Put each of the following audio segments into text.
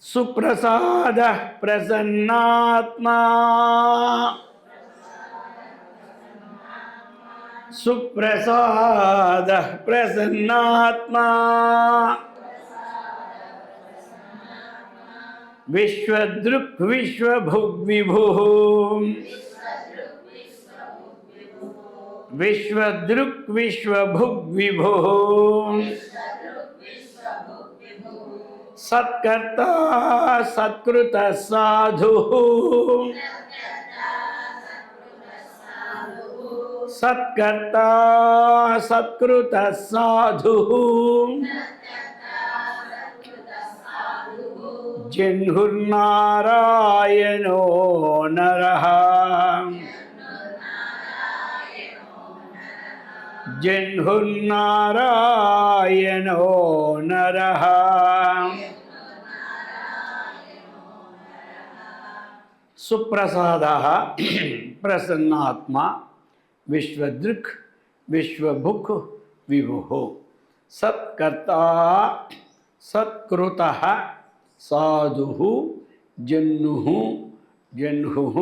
సుప్రసాద ప్రసన్నాత్మా సుప్రసాద ప్రసన్నాత్మా విశ్వదృక్ విశ్వభుగ్విభుః విశ్వదృక్ విశ్వభుగ్విభుః సత్కర్తా సత్కృత సాధుః సత్కర్తా సత్కృత సాధుః జన్హుర్నారాయణో నరః జన్హుర్నారాయణో నరః సుప్రసాదః ప్రసన్నాత్మా విశ్వదృక్ విశ్వభుక్ విభుః సత్కర్తా సత్కృతః సాధుః జన్నుః జన్హుః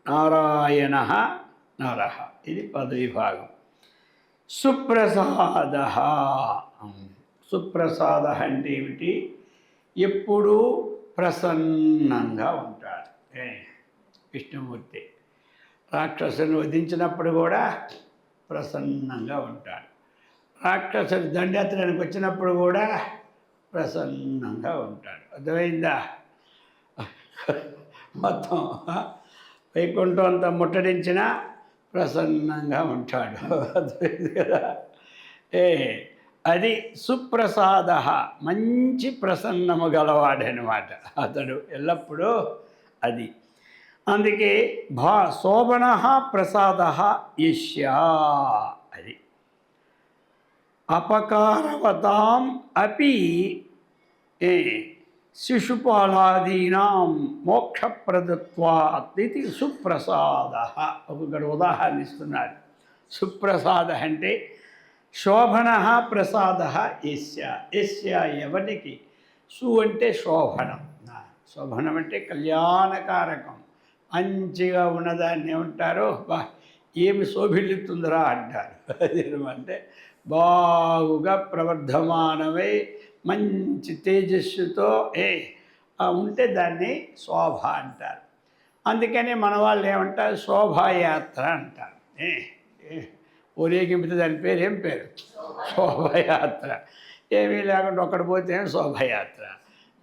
నారాయణః నరః. ఇది పదవిభాగం. సుప్రసాదః. సుప్రసాదః అంటే ఏమిటి? ఎప్పుడూ ప్రసన్నంగా ఉంటాడు విష్ణుమూర్తి. రాక్షసుని వధించినప్పుడు కూడా ప్రసన్నంగా ఉంటాడు. రాక్షసుని దండయాత్రనికి వచ్చినప్పుడు కూడా ప్రసన్నంగా ఉంటాడు. అర్థమైందా? మొత్తం వైకుంఠం అంతా ముట్టడించిన ప్రసన్నంగా ఉంటాడు. అర్థమైంది కదా? అది సుప్రసాద. మంచి ప్రసన్నము గలవాడనమాట అతడు ఎల్లప్పుడూ. అది అందుకే శోభన ప్రసాద ఈశ్యా. అది అపకారవతాం అపి శిశుపాలాదీనాం మోక్షప్రదత్వాత్ ఇది సుప్రసాద. ఇక్కడ ఉదాహరణ ఇస్తున్నారు. సుప్రసాద అంటే శోభన ప్రసాద ఈశ్య. ఈశ్య ఎవరికి? సు అంటే శోభనం. శోభనం అంటే కళ్యాణకారకం. మంచిగా ఉన్నదాన్ని ఏమంటారు? ఏమి శోభిల్లుతుందిరా అంటారు. అంటే బాగుగా ప్రవర్ధమానమై మంచి తేజస్సుతో ఉంటే దాన్ని శోభ అంటారు. అందుకని మన వాళ్ళు ఏమంటారు? శోభాయాత్ర అంటారు. ఊరేగింపితే దాని పేరు ఏం పేరు? శోభయాత్ర. ఏమీ లేకుండా ఒక్కడి పోతే శోభయాత్ర.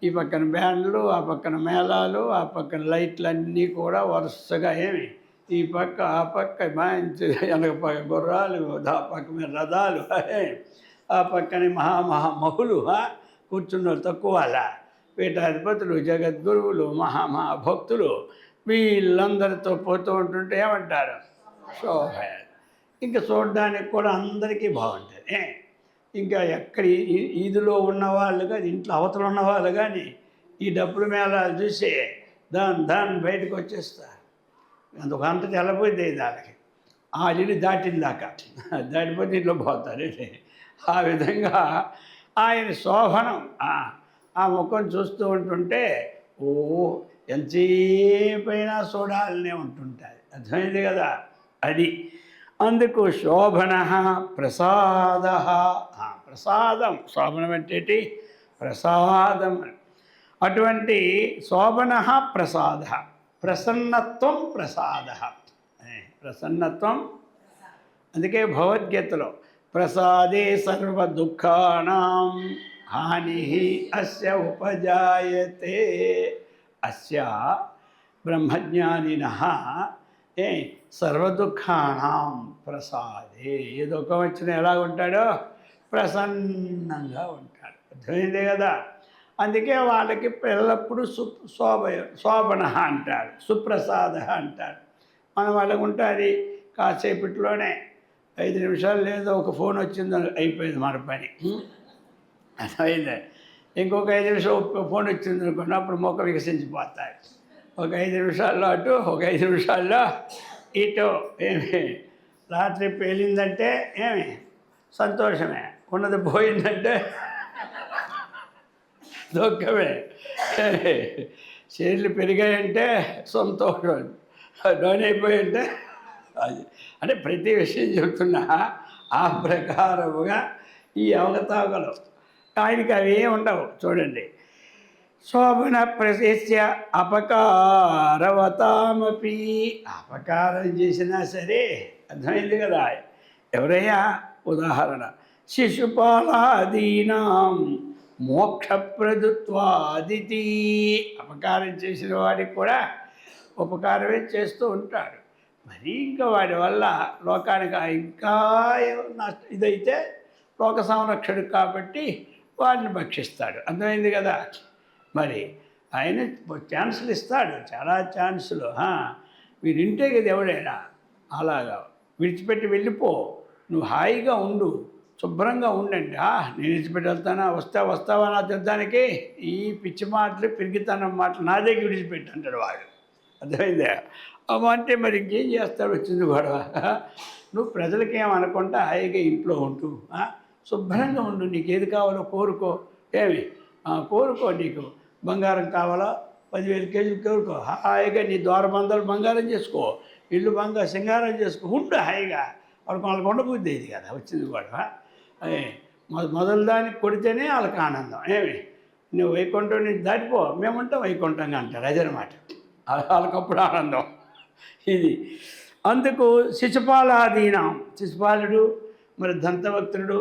ఈ పక్కన బ్యాండ్లు, ఆ పక్కన మేళాలు, ఆ పక్కన లైట్లన్నీ కూడా వరుసగా ఈ పక్క ఆ పక్క మంచి వెనక పక్క గుర్రాలు, ఆ పక్క మీద రథాలు, ఆ పక్కన మహామహులు కూర్చున్నారు. తక్కువ అలా పీఠాధిపతులు, జగద్గురువులు, మహాభక్తులు వీళ్ళందరితో పోతూ ఉంటుంటే ఏమంటారు? శోభయాత్ర. ఇంకా చూడడానికి కూడా అందరికీ బాగుంటుంది. ఇంకా ఎక్కడ ఈదులో ఉన్నవాళ్ళు కానీ, ఇంట్లో అవతల ఉన్నవాళ్ళు కానీ ఈ డప్పుల మేళాలు చూసి దాని బయటకు వచ్చేస్తారు. అందుకు అంత తెల్లపోయింది దానికి. ఆ ఇల్లు దాటిందాకా దాటిపోతే ఇంట్లో పోతారు. ఆ విధంగా ఆయన శోభనం. ఆ ముఖం చూస్తూ ఉంటుంటే ఎంతసేపైనా చూడాలనే ఉంటుంటుంది. అర్థమైంది కదా? అది అందుకు శోభన ప్రసాద. ప్రసాదం. శోభనం అంటే ప్రసాదం. అటువంటి శోభన ప్రసాద. ప్రసన్నత్వం ప్రసాద. ప్రసన్నత్వం. అందుకే భగవద్గీతలో ప్రసాదే సర్వ దుఃఖానాం హాని అస్య ఉపజాయతే. అస్య బ్రహ్మజ్ఞానినః సర్వదుఃఖానాం ప్రసాదే. ఏ దుఃఖం వచ్చినా ఎలా ఉంటాడో? ప్రసన్నంగా ఉంటాడు. అర్థమైందే కదా? అందుకే వాళ్ళకి ఎల్లప్పుడూ శోభన అంటారు, సుప్రసాద అంటారు. మన వాళ్ళకు ఉంటుంది కాసేపట్లోనే 5 నిమిషాలు లేదో ఒక ఫోన్ వచ్చిందో అయిపోయింది మన పని. అర్థమైంది? ఇంకొక 5 నిమిషాలు ఫోన్ వచ్చింది అనుకోండి, అప్పుడు మొక్క వికసించిపోతాయి. ఒక 5 నిమిషాల్లో అటు, ఒక 5 నిమిషాల్లో ఇటు. రాత్రి పేలిందంటే సంతోషమే. ఉన్నది పోయిందంటే దుఃఖమే. షేర్లు పెరిగాయంటే సంతోషం, డౌన్ అయిపోయాయంటే అది. అంటే ప్రతి విషయం చెప్తున్నా ఆ ప్రకారముగా ఈ అవకతవకలు. ఆయనకి అవి ఏమి ఉండవు. చూడండి, శోభన ప్రశస్య అపకారవతామపి. అపకారం చేసినా సరే, అర్థమైంది కదా. ఎవరయ్యా? ఉదాహరణ, శిశుపాలాదీనాం మోక్షప్రదుత్వాదితి. అపకారం చేసిన వాడికి కూడా ఉపకారమే చేస్తూ ఉంటాడు. మరి ఇంకా వాడి వల్ల లోకానికి ఇంకా ఇదైతే లోక సంరక్షణకు కాబట్టి వాడిని భక్షిస్తాడు. అర్థమైంది కదా. మరి ఆయన ఛాన్సులు ఇస్తాడు, చాలా ఛాన్సులు. మీరు ఇంటే కదా ఎవడైనా అలాగా విడిచిపెట్టి వెళ్ళిపో, నువ్వు హాయిగా ఉండు, శుభ్రంగా ఉండండి. నేను విడిచిపెట్టి వెళ్తానా, వస్తావా నా తీర్థానికి? ఈ పిచ్చి మాటలు, పిరిగితనం మాటలు నా దగ్గర విడిచిపెట్టి అంటాడు వాడు. అర్థమైందా? అంటే మరి ఇంకేం చేస్తాడు? వచ్చింది గొడవ. నువ్వు ప్రజలకేమనకుండా హాయిగా ఇంట్లో ఉంటూ శుభ్రంగా ఉండు, నీకు ఏది కావాలో కోరుకో. ఏమి కోరుకో, నీకు బంగారం కావాలా 10,000 కేజీలు కోరుకో, హాయిగా నీ ద్వారబంధాలు బంగారం చేసుకో, ఇల్లు సింగారం చేసుకో, ఉండు హాయిగా. వాళ్ళకి ఉండబుద్ధి ఇది కదా వచ్చింది గొడవ. మొదలు దానికి కొడితేనే వాళ్ళకి ఆనందం. ఏమి నువ్వు వైకుంఠం నుంచి దాటిపో, మేముంటాం వైకుంఠంగా అంటారు. అదనమాట వాళ్ళకప్పుడు ఆనందం ఇది. అందుకు శిశుపాలాదీనం, శిశుపాలుడు మరి దంతవక్తుడు,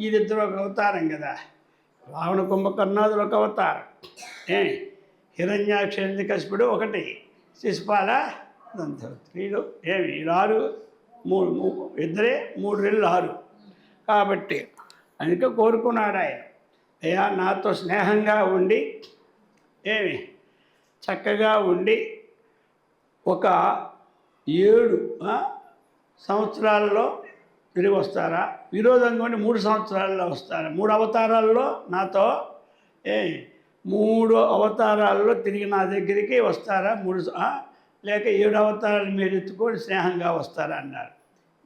వీరిద్దరు ఒక అవతారం కదా. రావణ కుంభకర్ణాదులు ఒక అవతారం. హిరణ్యాక్షకశిపుడు ఒకటి, శిశుపాల దంతవక్తుడు. ఏమి రారు, ఇద్దరే 3 రెళ్ళు 6. కాబట్టి అందుకే కోరుకున్నాడు ఆయన, అయ్యా నాతో స్నేహంగా ఉండి చక్కగా ఉండి ఒక 7 సంవత్సరాల్లో తిరిగి వస్తారా, విరోధంగా ఉండి 3 సంవత్సరాల్లో వస్తారా, 3 అవతారాల్లో నాతో 3 అవతారాల్లో తిరిగి నా దగ్గరికి వస్తారా, 3 లేక 7 అవతారాలు మీరు ఎత్తుకొని స్నేహంగా వస్తారా అన్నారు.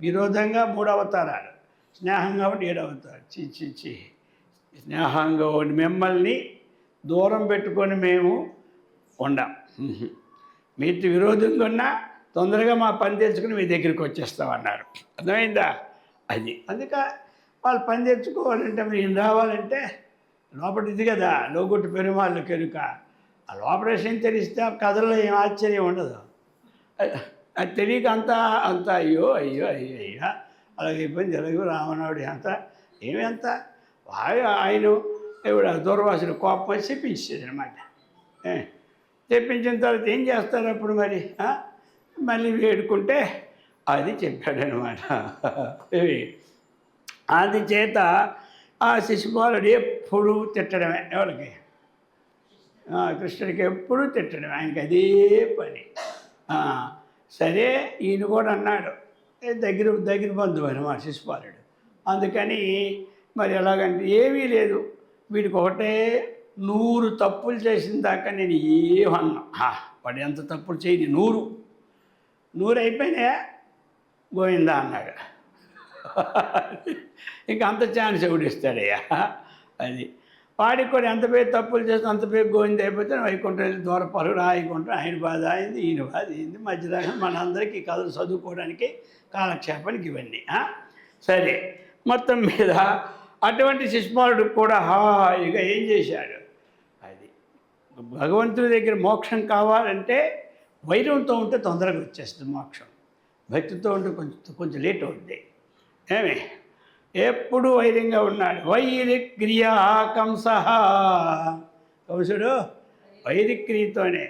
విరోధంగా 3 అవతారాలు, స్నేహంగా ఉండి 7 అవతారాలు. చి స్నేహంగా ఉండి మిమ్మల్ని దూరం పెట్టుకొని మేము ఉండం, మీతో విరోధంగా ఉన్నా తొందరగా మా పని తెచ్చుకుని మీ దగ్గరికి వచ్చేస్తామన్నారు. అర్థమైందా? అది అందుక వాళ్ళు పని తెచ్చుకోవాలంటే మీరు రావాలంటే లోపల ఇది కదా, లోగొట్టు పెరుమాళ్ళు కెరుక. ఆ లోపల విషయం తెలిస్తే ఆ కథలో ఏం ఆశ్చర్యం ఉండదు. అది తెలియక అంతా అయ్యో అలాగే ఇబ్బంది జరగదు. రావణుడి ఏమి అంత ఆయన ఎవడ దూర్వాసుడు కోపం వచ్చి చెప్పించేది అనమాట. చెప్పించిన తర్వాత ఏం చేస్తారు అప్పుడు మరి? మళ్ళీ వేడుకుంటే అది చెప్పాడనమాట. అందుచేత ఆ శిశుపాలుడు ఎప్పుడు తిట్టడమే, ఎవరికి? కృష్ణుడికి ఎప్పుడు తిట్టడమే, ఆయనకి అదే పని. సరే ఈయన కూడా అన్నాడు, దగ్గర బంధువు అనమాట శిశుపాలుడు. అందుకని మరి ఎలాగంటే ఏమీ లేదు, వీడికి ఒకటే 100 తప్పులు చేసిన దాకా నేను ఏమన్నా. వాడు ఎంత తప్పులు చేయని 100 అయిపోయినాయా గోవిందా అన్నాడు. ఇంకా అంత ఛాన్స్ ఎవడిస్తాడయ్యా? అది వాడికి కూడా ఎంత పేరు తప్పులు చేస్తే అంత పేరు గోవింద అయిపోతే వైకుంఠం వెళ్ళి దూరపరుడు రాయకుంటాం. ఆయన బాధ అయింది, ఈయన బాధ అయింది. మధ్యదాకా మనందరికీ కథలు చదువుకోవడానికి కాలక్షేపానికి ఇవన్నీ. సరే, మొత్తం మీద అటువంటి శిశుపాలుడు కూడా హాయిగా ఏం చేశాడు? అది భగవంతుడి దగ్గర మోక్షం కావాలంటే వైరంతో ఉంటే తొందరగా వచ్చేస్తుంది మోక్షం, భక్తితో ఉంటే కొంచెం లేట్ అవుతుంది. ఏమి ఎప్పుడు వైరంగా ఉన్నాడు. వైరిక్రియా కంసః, కంసుడు వైరిక్రియతోనే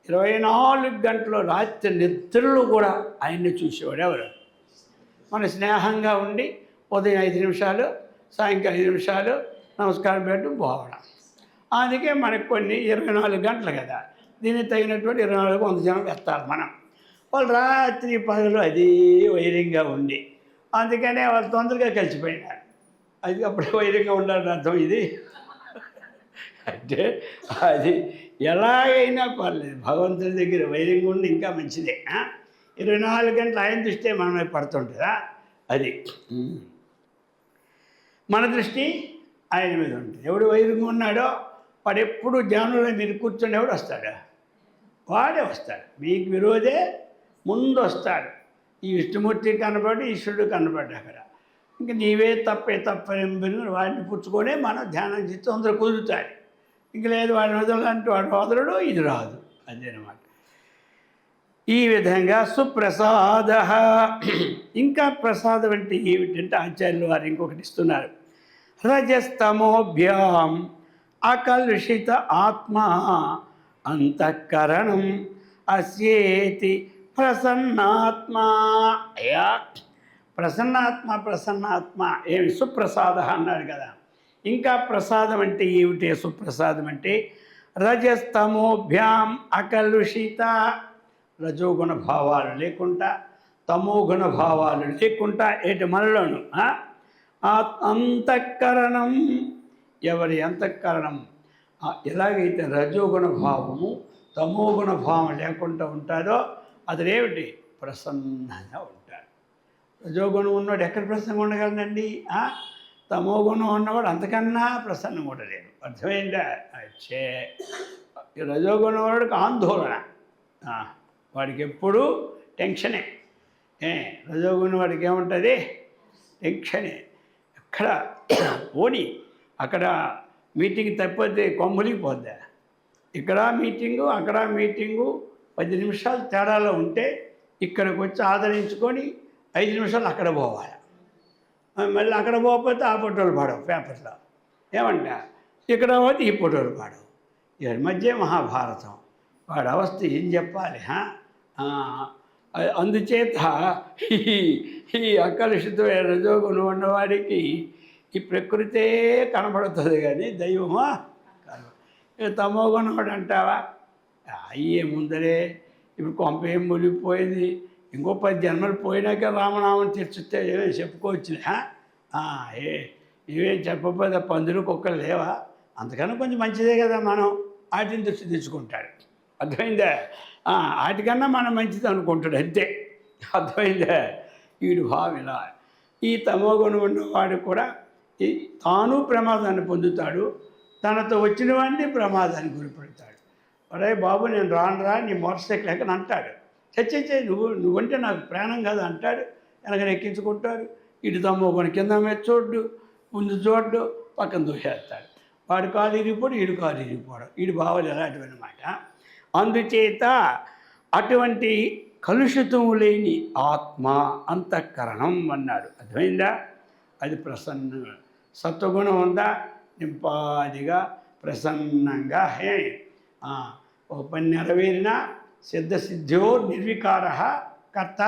24 గంటలు రాత్రి నిద్రలు కూడా ఆయన్ని చూసేవాడు. ఎవరు? మన స్నేహంగా ఉండి ఉదయం 5 నిమిషాలు, సాయంకాలం 5 నిమిషాలు నమస్కారం పెట్టడం పోవడం. అందుకే మనకు కొన్ని 24 గంటలు కదా, దీనికి తగినటువంటి 24 జనం ఎత్తాలి మనం. వాళ్ళు రాత్రి పగలు అదే వైరంగా ఉండి, అందుకనే వాళ్ళు తొందరగా కలిసిపోయినారు. అది అప్పుడే వైరంగా ఉండాలని అర్థం ఇది. అంటే అది ఎలాగైనా పర్లేదు, భగవంతుడి దగ్గర వైరంగా ఉండి ఇంకా మంచిదే. 24 గంటలు ఆయన దృష్టి మన మీద పడుతుంటుందా? అది మన దృష్టి ఆయన మీద ఉంటుంది. ఎవడు వైరంగా ఉన్నాడో వాడు ఎప్పుడు ధ్యానంలో మీరు కూర్చునేవాడు వస్తాడు, వాడే వస్తాడు. మీకు విరోధే ముందు వస్తాడు. ఈ విష్ణుమూర్తి కనబడి ఈశ్వరుడు కనబడి అక్కడ ఇంక నీవే తప్పని వాడిని పుచ్చుకొనే మనం ధ్యానం చేసి తొందర కుదురుతాడు. ఇంక లేదు వాడిని వదలంటే వాడు వదలడు, ఇది రాదు. అదేనమాట. ఈ విధంగా సుప్రసాద. ఇంకా ప్రసాదం అంటే ఏమిటంటే ఆచార్యులు వారు ఇంకొకటి ఇస్తున్నారు. రజస్తమోభ్యాం అకలుషిత ఆత్మ అంతఃకరణం అస్యేతి ప్రసన్నాత్మ. అయ్యా ప్రసన్నాత్మ ఏమి సుప్రసాద అన్నాడు కదా. ఇంకా ప్రసాదం అంటే ఏమిటి? సుప్రసాదం అంటే రజస్తమోభ్యాం అకలుషిత, రజోగుణ భావాలు లేకుండా తమోగుణ భావాలు లేకుండా ఏటి మనలోను అంతఃకరణం. ఎవరి అంతఃకరణం ఎలాగైతే రజోగుణ భావము తమోగుణ భావం లేకుండా ఉంటారో అతడేమిటి? ప్రసన్నంగా ఉంటాడు. రజోగుణం ఉన్నవాడు ఎక్కడ ప్రసన్నంగా ఉండగలనండి? తమోగుణం ఉన్నవాడు అంతకన్నా ప్రసన్నంగా ఉండలేడు. అర్థమైందా? వచ్చే రజోగుణం వాడికి ఆందోళన, వాడికి ఎప్పుడూ టెన్షనే. రజోగుణం వాడికి ఏముంటుంది? టెన్షనే. ఎక్కడ పోనీ అక్కడ మీటింగ్ తప్పితే కొమ్ములిగిపోద్దా? ఇక్కడ మీటింగు అక్కడ మీటింగు 10 నిమిషాలు తేడాలో ఉంటే ఇక్కడికి వచ్చి ఆదరించుకొని 5 నిమిషాలు అక్కడ పోవాలి. మళ్ళీ అక్కడ పోకపోతే ఆ ఫోటోలు పాడవు పేపర్లో. ఏమంట ఇక్కడ పోతే ఈ ఫోటోలు పాడవు. ఈ మధ్య మహాభారతం. వాడి అవస్థ ఏం చెప్పాలి? అందుచేత ఈ అకలుషితమైన రజోగుణం ఉన్నవాడికి ఈ ప్రకృతే కనబడుతుంది కానీ దైవమా కనబడు. తమోగుణవాడు అంటావా? అయ్యే ముందరే ఇప్పుడు కొంప ఏం మునిగిపోయింది. ఇంకో 10 జన్మలు పోయినాక రామనామం తెచ్చితే ఏమేమి చెప్పుకోవచ్చులే. ఇవేం చెప్పకపోతే పందులు కుక్కలు లేవా? అంతకన్నా కొంచెం మంచిదే కదా. మనం వాటిని దృష్టి తెచ్చుకుంటాడు. అర్థమైందా? వాటికన్నా మనం మంచిది అనుకుంటాడు అంతే. అర్థమైందా? వీడు భావం ఇలా. ఈ తమోగుణం ఉన్నవాడు కూడా తాను ప్రమాదాన్ని పొందుతాడు, తనతో వచ్చిన వాడిని ప్రమాదాన్ని గురిపెడతాడు. ఒరే బాబు నేను రానురా నీ మోటార్ సైకిల్ ఎక్కని అంటాడు. చచ్చే నువ్వంటే నాకు ప్రాణం కాదు అంటాడు. వెనకని ఎక్కించుకుంటాడు. ఇటు తమోగుణం కింద మీద చూడ్డు, ముందు చూడ్డు, పక్కన దూసేస్తాడు. వాడు కాలు ఇరిగిపోడు, ఈడు కాలు ఇరిగిపోవడం. వీడి భావాలు ఎలాంటివన్నమాట. అందుచేత అటువంటి కలుషితము లేని ఆత్మ అంతఃకరణం అన్నాడు. అర్థమైందా? అది ప్రసన్న సత్వగుణం ఉందా? నింపాదిగా ప్రసన్నంగా ఓ పని నెరవేరిన సిద్ధసిద్ధ్యో నిర్వికార కర్త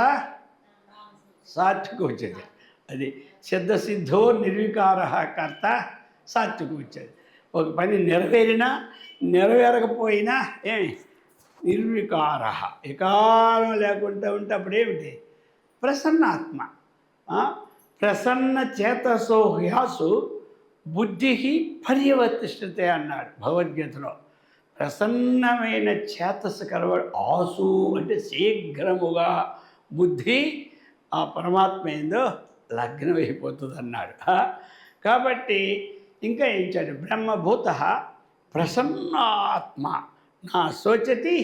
సాత్విక వచ్చేది. అది సిద్ధసిద్ధో నిర్వికార కర్త సాత్విక వచ్చేది. ఒక పని నెరవేరినా నెరవేరకపోయినా నిర్వికార, వికారం లేకుండా ఉంటే అప్పుడేమిటి? ప్రసన్నాత్మ. ప్రసన్న చేతసో హ్యాసు బుద్ధి పర్యవర్తిష్టతే అన్నాడు భగవద్గీతలో. ప్రసన్నమైన చేతస్సు కలవాడు. ఆసు అంటే శీఘ్రముగా బుద్ధి ఆ పరమాత్మ ఏందో లగ్నమైపోతుంది అన్నాడు. కాబట్టి ఇంకా ఏం చేయాలి? బ్రహ్మభూత ప్రసన్నాత్మ నా శోచతి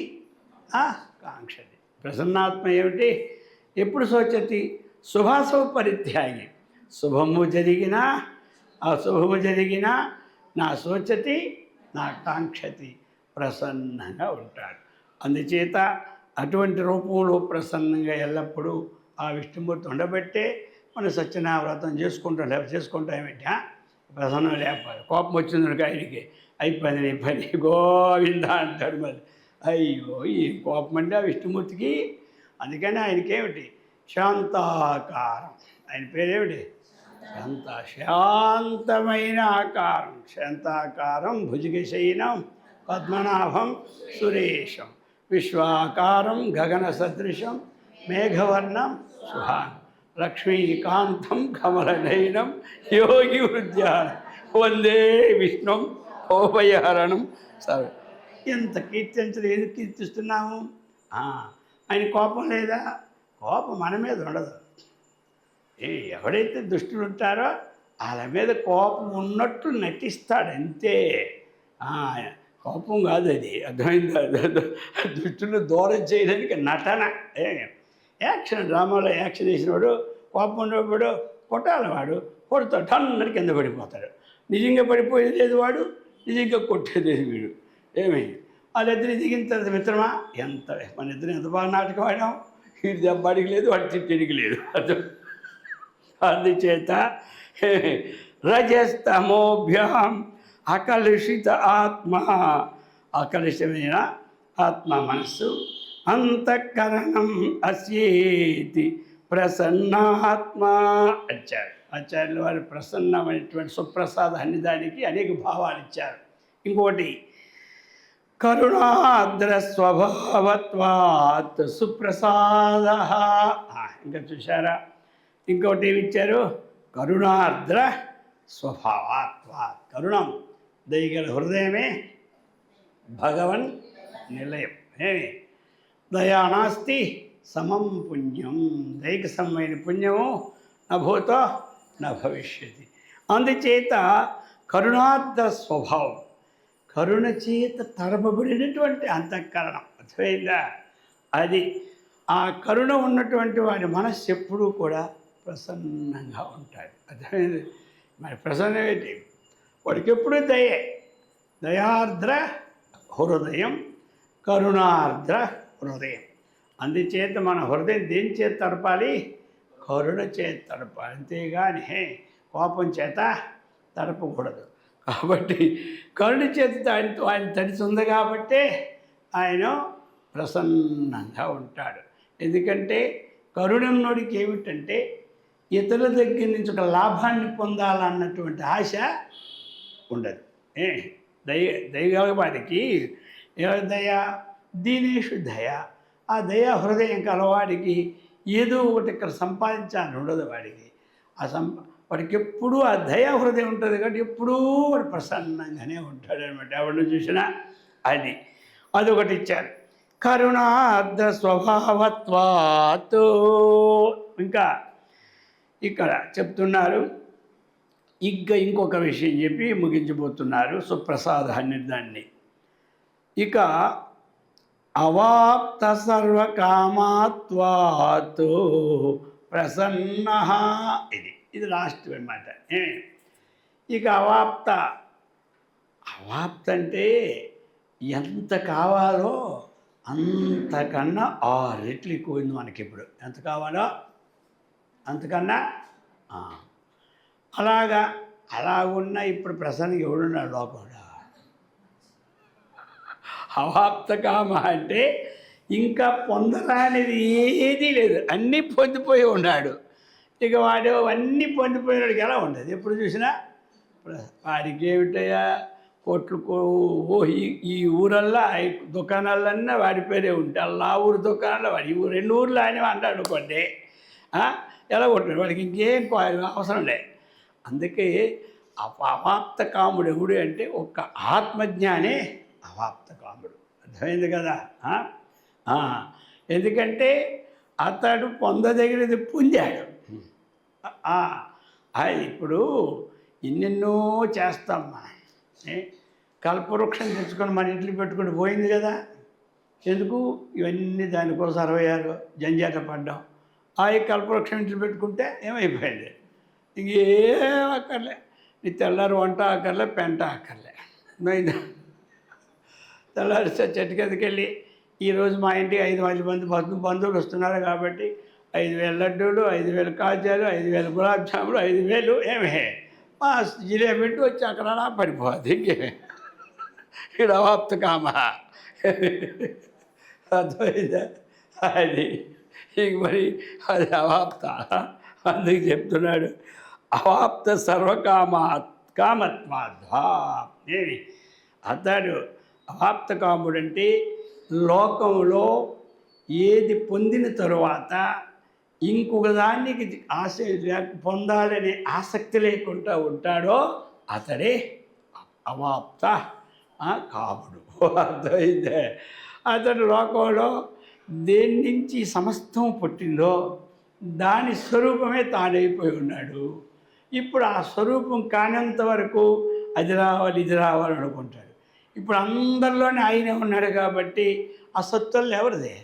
కాంక్షతి. ప్రసన్నాత్మ ఏమిటి? ఎప్పుడు శోచతి? శుభాశుభ పరిత్యాగి. శుభము జరిగినా అశుభము జరిగినా నా శోచతి నా కాంక్షతి. ప్రసన్నంగా ఉంటాడు. అందుచేత అటువంటి రూపంలో ప్రసన్నంగా ఎల్లప్పుడూ ఆ విష్ణుమూర్తి ఉండబట్టే మనం సత్యనావ్రతం చేసుకుంటాం ఏమిటి? ప్రసన్నం లేకపోతే కోపం వచ్చింది ఆయనకి అయిపోయింది నీ పని గోవింద అంటాడు. మరి అయ్యో ఈ కోపం అంటే ఆ విష్ణుమూర్తికి. అందుకని ఆయనకేమిటి? శాంతాకారం. ఆయన పేరేమిటి? శాంతమైన ఆకారం. శాంతాకారం భుజగశయనం పద్మనాభం సురేశం విశ్వాకారం గగన సదృశం మేఘవర్ణం శుభాన్ లక్ష్మీకాంతం కమలనయనం యోగి ఉద్యానం వందే విష్ణుం ఓభయహరణం. సరే ఎంత కీర్తించదు. ఎందుకు కీర్తిస్తున్నాము? ఆయన కోపం లేదా? కోపం మన మీద ఉండదు. ఎవడైతే దుష్టులు ఉంటారో వాళ్ళ మీద కోపం ఉన్నట్టు నటిస్తాడు అంతే. ఆ, కోపం కాదు అది, అర్థమైందా? దృష్టిని దూరం చేయడానికి నటన. ఏ, యాక్షన్, డ్రామాలో యాక్షన్ వేసినవాడు కోపం ఉన్నవాడు కొట్టాలి, వాడు కొడతాడు, టన్నని కింద పడిపోతాడు. నిజంగా పడిపోయేది లేదు వాడు, నిజంగా కొట్టేది లేదు వీడు. ఏమి వాళ్ళిద్దరు దిగిన తర్వాత మిత్రమా ఎంత మన ఇద్దరు ఎంత బాగా నాటకం ఆడాం, వీడి దెబ్బడికి లేదు, వాడి తిట్టడికి లేదు. అందుచేత రజస్తమోభ్యాం అకలుషిత ఆత్మ, అకలుషమైన ఆత్మ మనస్సు, అంతఃకరణం అస్యేతి ప్రసన్నాత్మ. ఆచార్యులు వారు ప్రసన్నమైనటువంటి సుప్రసాద అన్ని దానికి అనేక భావాలు ఇచ్చారు. ఇంకోటి కరుణాద్ర స్వభావత్వాత్ సుప్రసాద. ఇంకా చూసారా, ఇంకోటి ఏమి ఇచ్చారు? కరుణార్ద్ర స్వభావాత్వాత్. కరుణం, దయగల హృదయమే భగవన్ నిలయం. దయానాస్తి సమం పుణ్యం, దైక సమైన పుణ్యము నభూతో నా భవిష్యతి. అందుచేత కరుణార్థ స్వభావం, కరుణ చేత తరపబడినటువంటి అంతఃకరణం, అర్థమైందా? అది ఆ కరుణ ఉన్నటువంటి వాడి మనస్సు ఎప్పుడూ కూడా ప్రసన్నంగా ఉంటాడు. అర్థమైంది? మరి ప్రసన్నమేంటి? వాడికి ఎప్పుడూ దయే. దయార్ద్ర హృదయం, కరుణార్ద్ర హృదయం. అందుచేత మన హృదయం దేని చేత తడపాలి? కరుణ చేత తడపాలి, అంతేగాని కోపం చేత తడపకూడదు. కాబట్టి కరుణ చేత ఆయన తడిచుంది కాబట్టే ఆయన ప్రసన్నంగా ఉంటాడు. ఎందుకంటే కరుణన్నోడికి ఏమిటంటే ఇతరుల దగ్గర నుంచి ఒక లాభాన్ని పొందాలన్నటువంటి ఆశ ఉండదు. దయగలవాడికి దయ, దీనేషు దయ. ఆ దయా హృదయం కలవాడికి ఏదో ఒకటి ఇక్కడ సంపాదించాలని ఉండదు వాడికి. వాడికి ఎప్పుడూ ఆ దయా హృదయం ఉంటుంది కాబట్టి ఎప్పుడూ వాడు ప్రసన్నంగానే ఉంటాడు అనమాట. ఎవరిని చూసినా అదొకటి ఇచ్చారు. కరుణార్థ స్వభావత్వాత్. ఇంకా ఇక్కడ చెప్తున్నారు, ఇంకొక విషయం చెప్పి ముగించబోతున్నారు సుప్రసాద అనే దాన్ని. ఇక అవాప్త సర్వకామాత్వాత్ ప్రసన్న. ఇది లాస్ట్ అన్నమాట. ఇక అవాప్త అంటే ఎంత కావాలో అంతకన్నా 6 రెట్లు ఎక్కువైంది మనకి. ఇప్పుడు ఎంత కావాలో అంతకన్నా అలాగున్న ఇప్పుడు ప్రసన్నకి ఎవడున్నాడు లోపల? అవాప్త కామ అంటే ఇంకా పొందరానిది ఏదీ లేదు, అన్నీ పొందిపోయి ఉన్నాడు. ఇక వాడు అన్నీ పొందిపోయినాడికి ఎలా ఉండదు? ఎప్పుడు చూసినా వాడికి ఏమిటయ్యా కోట్లు. ఈ ఊరల్లా దుకాణాలన్నా వాడి పేరే ఉంటే అలా ఊరు దుకాణాలు వాడి 2 ఊర్లు అని అంటాడు అనుకోండి, ఎలా ఉంటాడు? వాడికి ఇంకేం అవసరం లే. అందుకే అవాప్త కాముడు ఎవడు అంటే ఒక్క ఆత్మజ్ఞానే అవాప్త కాముడు. అర్థమైంది కదా? ఎందుకంటే అతడు పొందదగినది పొందాడు. ఇప్పుడు ఎన్నెన్నో చేస్తాం మనం. కల్పవృక్షం తెచ్చుకొని మన ఇంట్లో పెట్టుకుని పోయింది కదా. ఎందుకు? ఇవన్నీ దానికోసం 66 జంజాట పడ్డాం. కల్పవృక్షం ఇంట్లో పెట్టుకుంటే ఏమైపోయింది? ఇంకేం అక్కర్లే, నీ తెల్లారి వంట అక్కర్లే, పెంట అక్కర్లే. తెల్లారి చెట్టు కిందకి వెళ్ళి ఈరోజు మా ఇంటికి 5 మంది బంధువులు వస్తున్నారు కాబట్టి 5000 లడ్డూలు, 5000 కాజాలు, 5000 గులాబ్ జాములు, 5000 మా జిలేబీ వచ్చి అక్కడ పడిపోద్ది. ఇంకేమే ఇక్కడ అవాప్త కామ. అర్థమైందా? ఇంక మరి అది అవాప్త. అందుకు చెప్తున్నాడు అవాప్త కామత్వాద్వా. అతడు అవాప్త కాముడంటే లోకంలో ఏది పొందిన తరువాత ఇంకొక దానికి ఆశ పొందాలనే ఆసక్తి లేకుండా ఉంటాడో అతడే అవాప్త కాముడు. అర్థమైందే? అతడు లోకంలో దేని నుంచి సమస్తం పుట్టిందో దాని స్వరూపమే తాడైపోయి ఉన్నాడు. ఇప్పుడు ఆ స్వరూపం కానంత వరకు అది రావాలి ఇది రావాలి అనుకుంటాడు. ఇప్పుడు అందరిలోనే ఆయనే ఉన్నాడు కాబట్టి ఆ సొత్తుల్లో ఎవరిదే?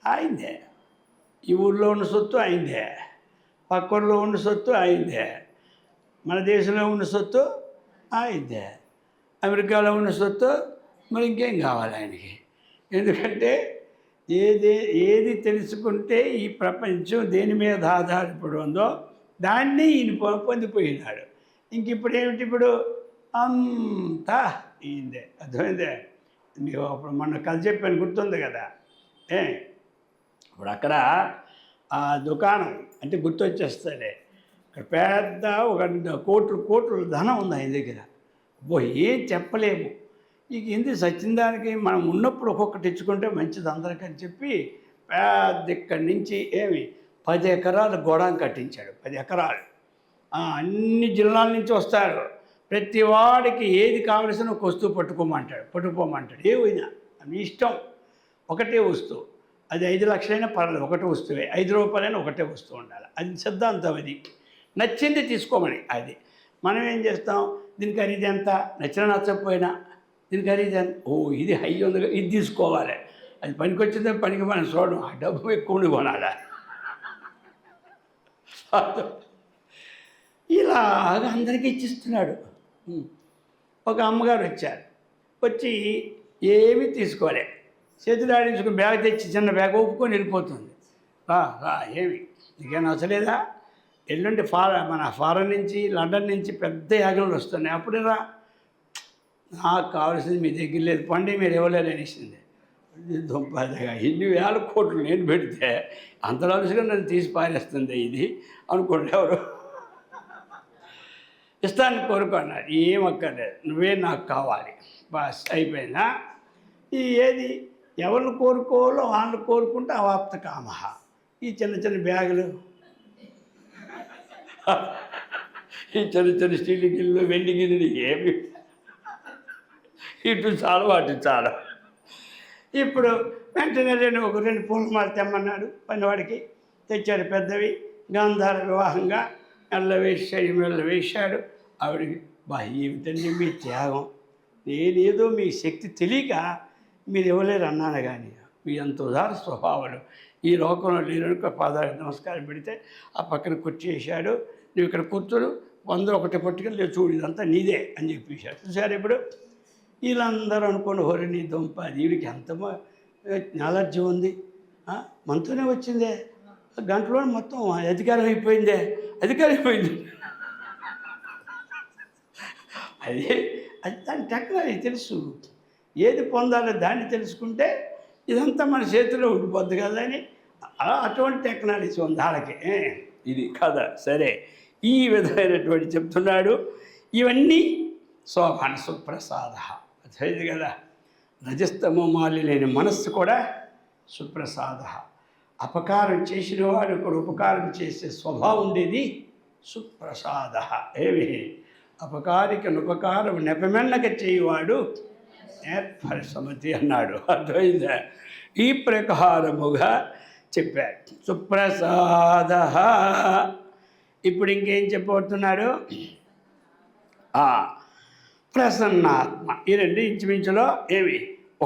ఆయనదే. ఈ ఊళ్ళో ఉన్న సొత్తు ఆయనదే, పక్కూర్లో ఉన్న సొత్తు ఆయనదే, మన దేశంలో ఉన్న సొత్తు ఆయనదే, అమెరికాలో ఉన్న సొత్తు మరి ఇంకేం కావాలి ఆయనకి? ఎందుకంటే ఏది తెలుసుకుంటే ఈ ప్రపంచం దేని మీద ఆధారపడి ఉందో దాన్ని ఈయన పొందిపోయినాడు. ఇంక ఇప్పుడు ఏమిటి? ఇప్పుడు అంతా ఈయనదే. అర్థమైందే? మీకు అప్పుడు మొన్న కథ చెప్పాను, గుర్తుంది కదా? ఇప్పుడు అక్కడ ఆ దుకాణం అంటే గుర్తొచ్చేస్తాడే, అక్కడ పెద్ద ఒక కోట్లు ధనం ఉంది ఆయన దగ్గర. ఏం చెప్పలేము. ఇక ఎందుకు సచ్చిందానికి మనం ఉన్నప్పుడు ఒక్కొక్కటి తెచ్చుకుంటే మంచిది అందరికని చెప్పి పెద్ద ఇక్కడి నుంచి 10 ఎకరాలు గోడాం కట్టించాడు. 10 ఎకరాలు. అన్ని జిల్లాల నుంచి వస్తారు. ప్రతి వాడికి ఏది కావలసిన ఒక వస్తువు పట్టుకోమంటాడు. ఏమైనా మీ ఇష్టం. ఒకటే వస్తువు, అది 5 లక్షలైనా పర్లేదు, ఒకటే వస్తువే. 5 రూపాయలైనా ఒకటే వస్తువు ఉండాలి. అది సిద్ధాంతం. అది నచ్చింది తీసుకోమని. అది మనం ఏం చేస్తాం? దీని ఖరీదు ఎంత? నచ్చకపోయినా దీని ఖరీదు ఎంత? ఇది హై ఉంది, ఇది తీసుకోవాలి. అది పనికొచ్చిందే, పనికి మనం చూడడం. ఆ డబ్బు ఎక్కువ కొనాలి. ఇలాగ అందరికీ ఇచ్చిస్తున్నాడు. ఒక అమ్మగారు వచ్చి ఏమీ తీసుకోలే, చేతులు ఆడించుకుని బ్యాగ్ తెచ్చి చిన్న బ్యాగ్ ఒప్పుకొని వెళ్ళిపోతుంది. ఏమి నీకేం నచ్చలేదా? ఎల్లుండి మన ఫారెన్ నుంచి, లండన్ నుంచి పెద్ద యాగలు వస్తున్నాయి, అప్పుడే రా. నాకు కావాల్సింది మీ దగ్గర లేదు, పండి మీరు ఇవ్వలేరు అనేసింది. దుంపదగా ఇన్ని వేల కోట్లు నేను పెడితే అంత అలసిగా నన్ను తీసి పారేస్తుంది ఇది అనుకోండి. ఎవరు ఇష్టాన్ని కోరుకున్నారు. ఏమక్కర్లేదు, నువ్వే నాకు కావాలి, బస్ అయిపోయిందా? ఏది ఎవరిని కోరుకోవాలో వాళ్ళని కోరుకుంటే అవాప్త కామహ. ఈ చిన్న బ్యాగులు, ఈ చిన్న స్టీల్ గిన్నెలు, వెండి గిన్నెలు ఏమి ఇటు చాలు అటు చాలు. ఇప్పుడు వెంటనే ఒక 2 పూలమాలు తెమ్మన్నాడు పనివాడికి. తెచ్చాడు పెద్దవి. గాంధార వివాహంగా మెల్ల వేశాడు. ఆవిడకి ఏమిటండి మీ త్యాగం, నేనేదో మీ శక్తి తెలియక మీరు ఇవ్వలేరు అన్నాను, కానీ మీ అంత ఉదార స్వభావాలు ఈ లోకంలో లేనుక పాదాలకు నమస్కారం పెడితే ఆ పక్కన కూర్చేసాడు. నువ్వు ఇక్కడ కూర్చోడు, 101 పట్టుకెళ్ళి చూడు, ఇదంతా నీదే అని చెప్పేశాడు. చూసారు? ఇప్పుడు వీళ్ళందరూ అనుకోండి, హోరి నీ దుంప, వీడికి ఎంత నాలెడ్జ్ ఉంది, మనతోనే వచ్చిందే, గంటలో మొత్తం అధికారం అయిపోయింది. అది దాని టెక్నాలజీ తెలుసు. ఏది పొందాలో దాన్ని తెలుసుకుంటే ఇదంతా మన చేతిలో ఉండిపోద్ది కదా అని అటువంటి టెక్నాలజీ ఉంది వాళ్ళకి. ఇది కథ. సరే, ఈ విధమైనటువంటి చెప్తున్నాడు. ఇవన్నీ శోభన సుప్రసాద. అర్థమైంది కదా? రజస్తమో మాలి లేని మనస్సు కూడా సుప్రసాద. అపకారం చేసిన వాడు కూడా ఉపకారం చేసే స్వభావం ఉండేది సుప్రసాద. ఏమి అపకారికి ఉపకారం నెపమెన్నక చేయువాడు నేర్పరసమతి అన్నాడు. అర్థమైందా? ఈ ప్రకారముగా చెప్పాడు సుప్రసాద. ఇప్పుడు ఇంకేం చెప్పబోతున్నాడు? ప్రసన్నాత్మ. ఈ 2 ఇంచుమించులో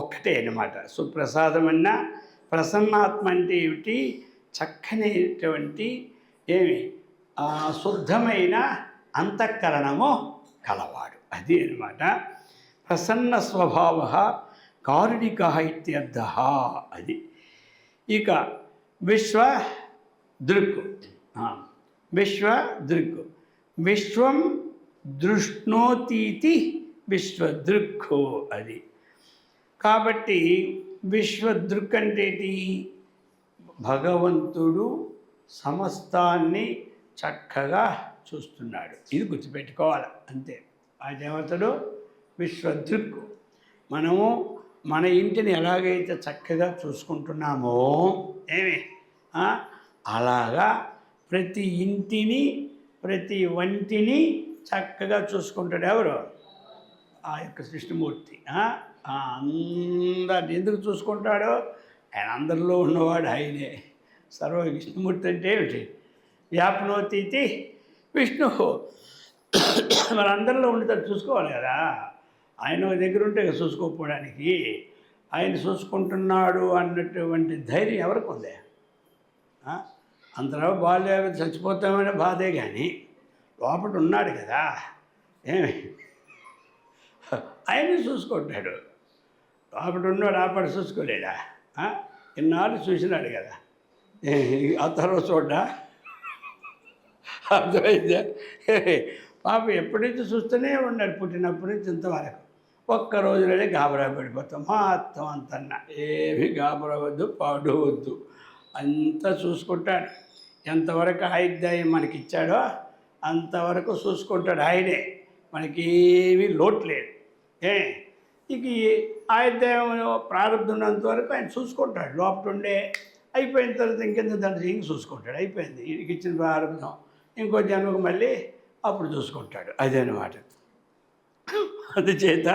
ఒక్కటే అన్నమాట. సుప్రసాదం అన్నా ప్రసన్నాత్మ అంటే ఏమిటి? చక్కనేటువంటి శుద్ధమైన అంతఃకరణము కలవాడు, అది అన్నమాట. ప్రసన్న స్వభావ కారుణిక ఇత్యర్థ. అది. ఇక విశ్వదృక్. విశ్వం దృష్ణోతీతి విశ్వదృక్కు. అది. కాబట్టి విశ్వదృక్ అంటే భగవంతుడు సమస్తాన్ని చక్కగా చూస్తున్నాడు. ఇది గుర్తుపెట్టుకోవాలి అంతే. ఆ దేవతడు విశ్వదృక్కు. మనము మన ఇంటిని ఎలాగైతే చక్కగా చూసుకుంటున్నామో అలాగా ప్రతి ఇంటిని, ప్రతి వంటిని చక్కగా చూసుకుంటాడు. ఎవరు? ఆ యొక్క కృష్ణమూర్తి. అందరిని ఎందుకు చూసుకుంటాడో? ఆయన అందరిలో ఉన్నవాడు ఆయనే. సర్వ విష్ణుమూర్తి అంటే ఏమిటి? వ్యాప్నోతీతి విష్ణు. మనందరిలో ఉండేది చూసుకోవాలి కదా. ఆయన ఒక దగ్గర ఉంటే చూసుకోకపోవడానికి, ఆయన చూసుకుంటున్నాడు అన్నటువంటి ధైర్యం ఎవరికి ఉంది? అంతలో బాగా చచ్చిపోతామనే బాధే కానీ లోపల ఉన్నాడు కదా, ఏమి ఆయన్ని చూసుకుంటాడు. లోపల ఉన్నాడు, ఆపడ చూసుకోలేడా? ఇన్నాళ్ళు చూసినాడు కదా, ఆ తర్వాత చూడ్డా? అర్థమైందా? పాప ఎప్పటి నుంచి చూస్తూనే ఉన్నాడు, పుట్టినప్పటి నుంచి ఇంతవరకు. ఒక్క రోజులోనే గాబరా పడిపోతాం మొత్తం అంతన్నా. ఏమి గాబరా వద్దు, పాడు వద్దు, అంతా చూసుకుంటాడు. ఎంతవరకు ఆయుర్దాయం మనకిచ్చాడో అంతవరకు చూసుకుంటాడు ఆయనే, మనకేమీ లోటు లేదు. ఇక ఆయుర్దాయం ప్రారంభం ఉన్నంత వరకు ఆయన చూసుకుంటాడు. లోపల ఉండే అయిపోయిన తర్వాత ఇంకెంత దాంట్లో ఇంక చూసుకుంటాడు. అయిపోయింది, ఇంక ఇచ్చిన ప్రారంభం, ఇంకో జన్మకు మళ్ళీ అప్పుడు చూసుకుంటాడు. అదనమాట. అందుచేత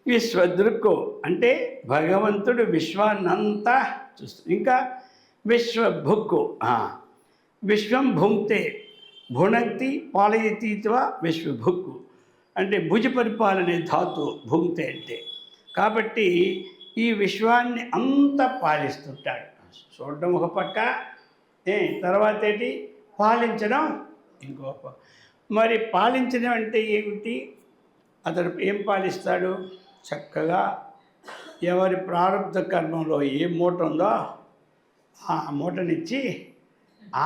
విశ్వదృక్కు అంటే భగవంతుడు విశ్వాన్నంతా చూస్తాడు. ఇంకా విశ్వభుక్కు, విశ్వం భుంక్తే భునక్తి పాలయతీత్వ విశ్వభుక్కు అంటే భుజ పరిపాలనే ధాతు భుంక్తే అంటే. కాబట్టి ఈ విశ్వాన్ని అంతా పాలిస్తుంటాడు. చూడడం ఒక పక్క, తర్వాత ఏంటి పాలించడం ఇంకో పక్క. మరి పాలించడం అంటే ఏమిటి? అతడు ఏం పాలిస్తాడు? చక్కగా ఎవరి ప్రారంభ కర్మంలో ఏ మూట ఉందో ఆ మూటనిచ్చి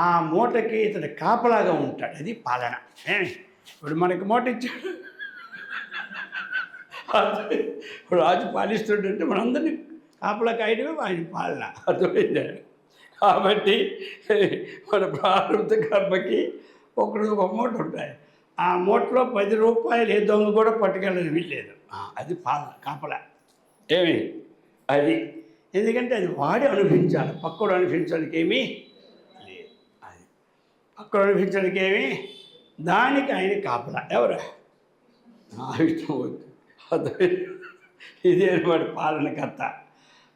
ఆ మూటకి ఇతడు కాపలాగా ఉంటాడు. అది పాలన. ఇప్పుడు మనకి మూట ఇచ్చాడు, ఇప్పుడు రాజు పాలిస్తుంటే మనందరినీ కాపలా కాయడమే ఆయన పాలన. అర్థమైందా? కాబట్టి మన ప్రారంభ కర్మకి ఒకరు ఒక మూట ఉంటాయి. ఆ మూటలో 10 రూపాయలు ఏ దొంగ కూడా పట్టుకెళ్ళని వీల్లేదు. అది పాలన, కాపలా. ఏమి అది? ఎందుకంటే అది వాడి అనుభవించాలి, పక్కడు అనుభవించడానికి ఏమీ లేదు. అది పక్కడు అనుభవించడానికి ఏమి, దానికి ఆయన కాపలా. ఎవరు? ఇష్టం వద్దు. అదే ఇదే వాడి పాలనకర్త.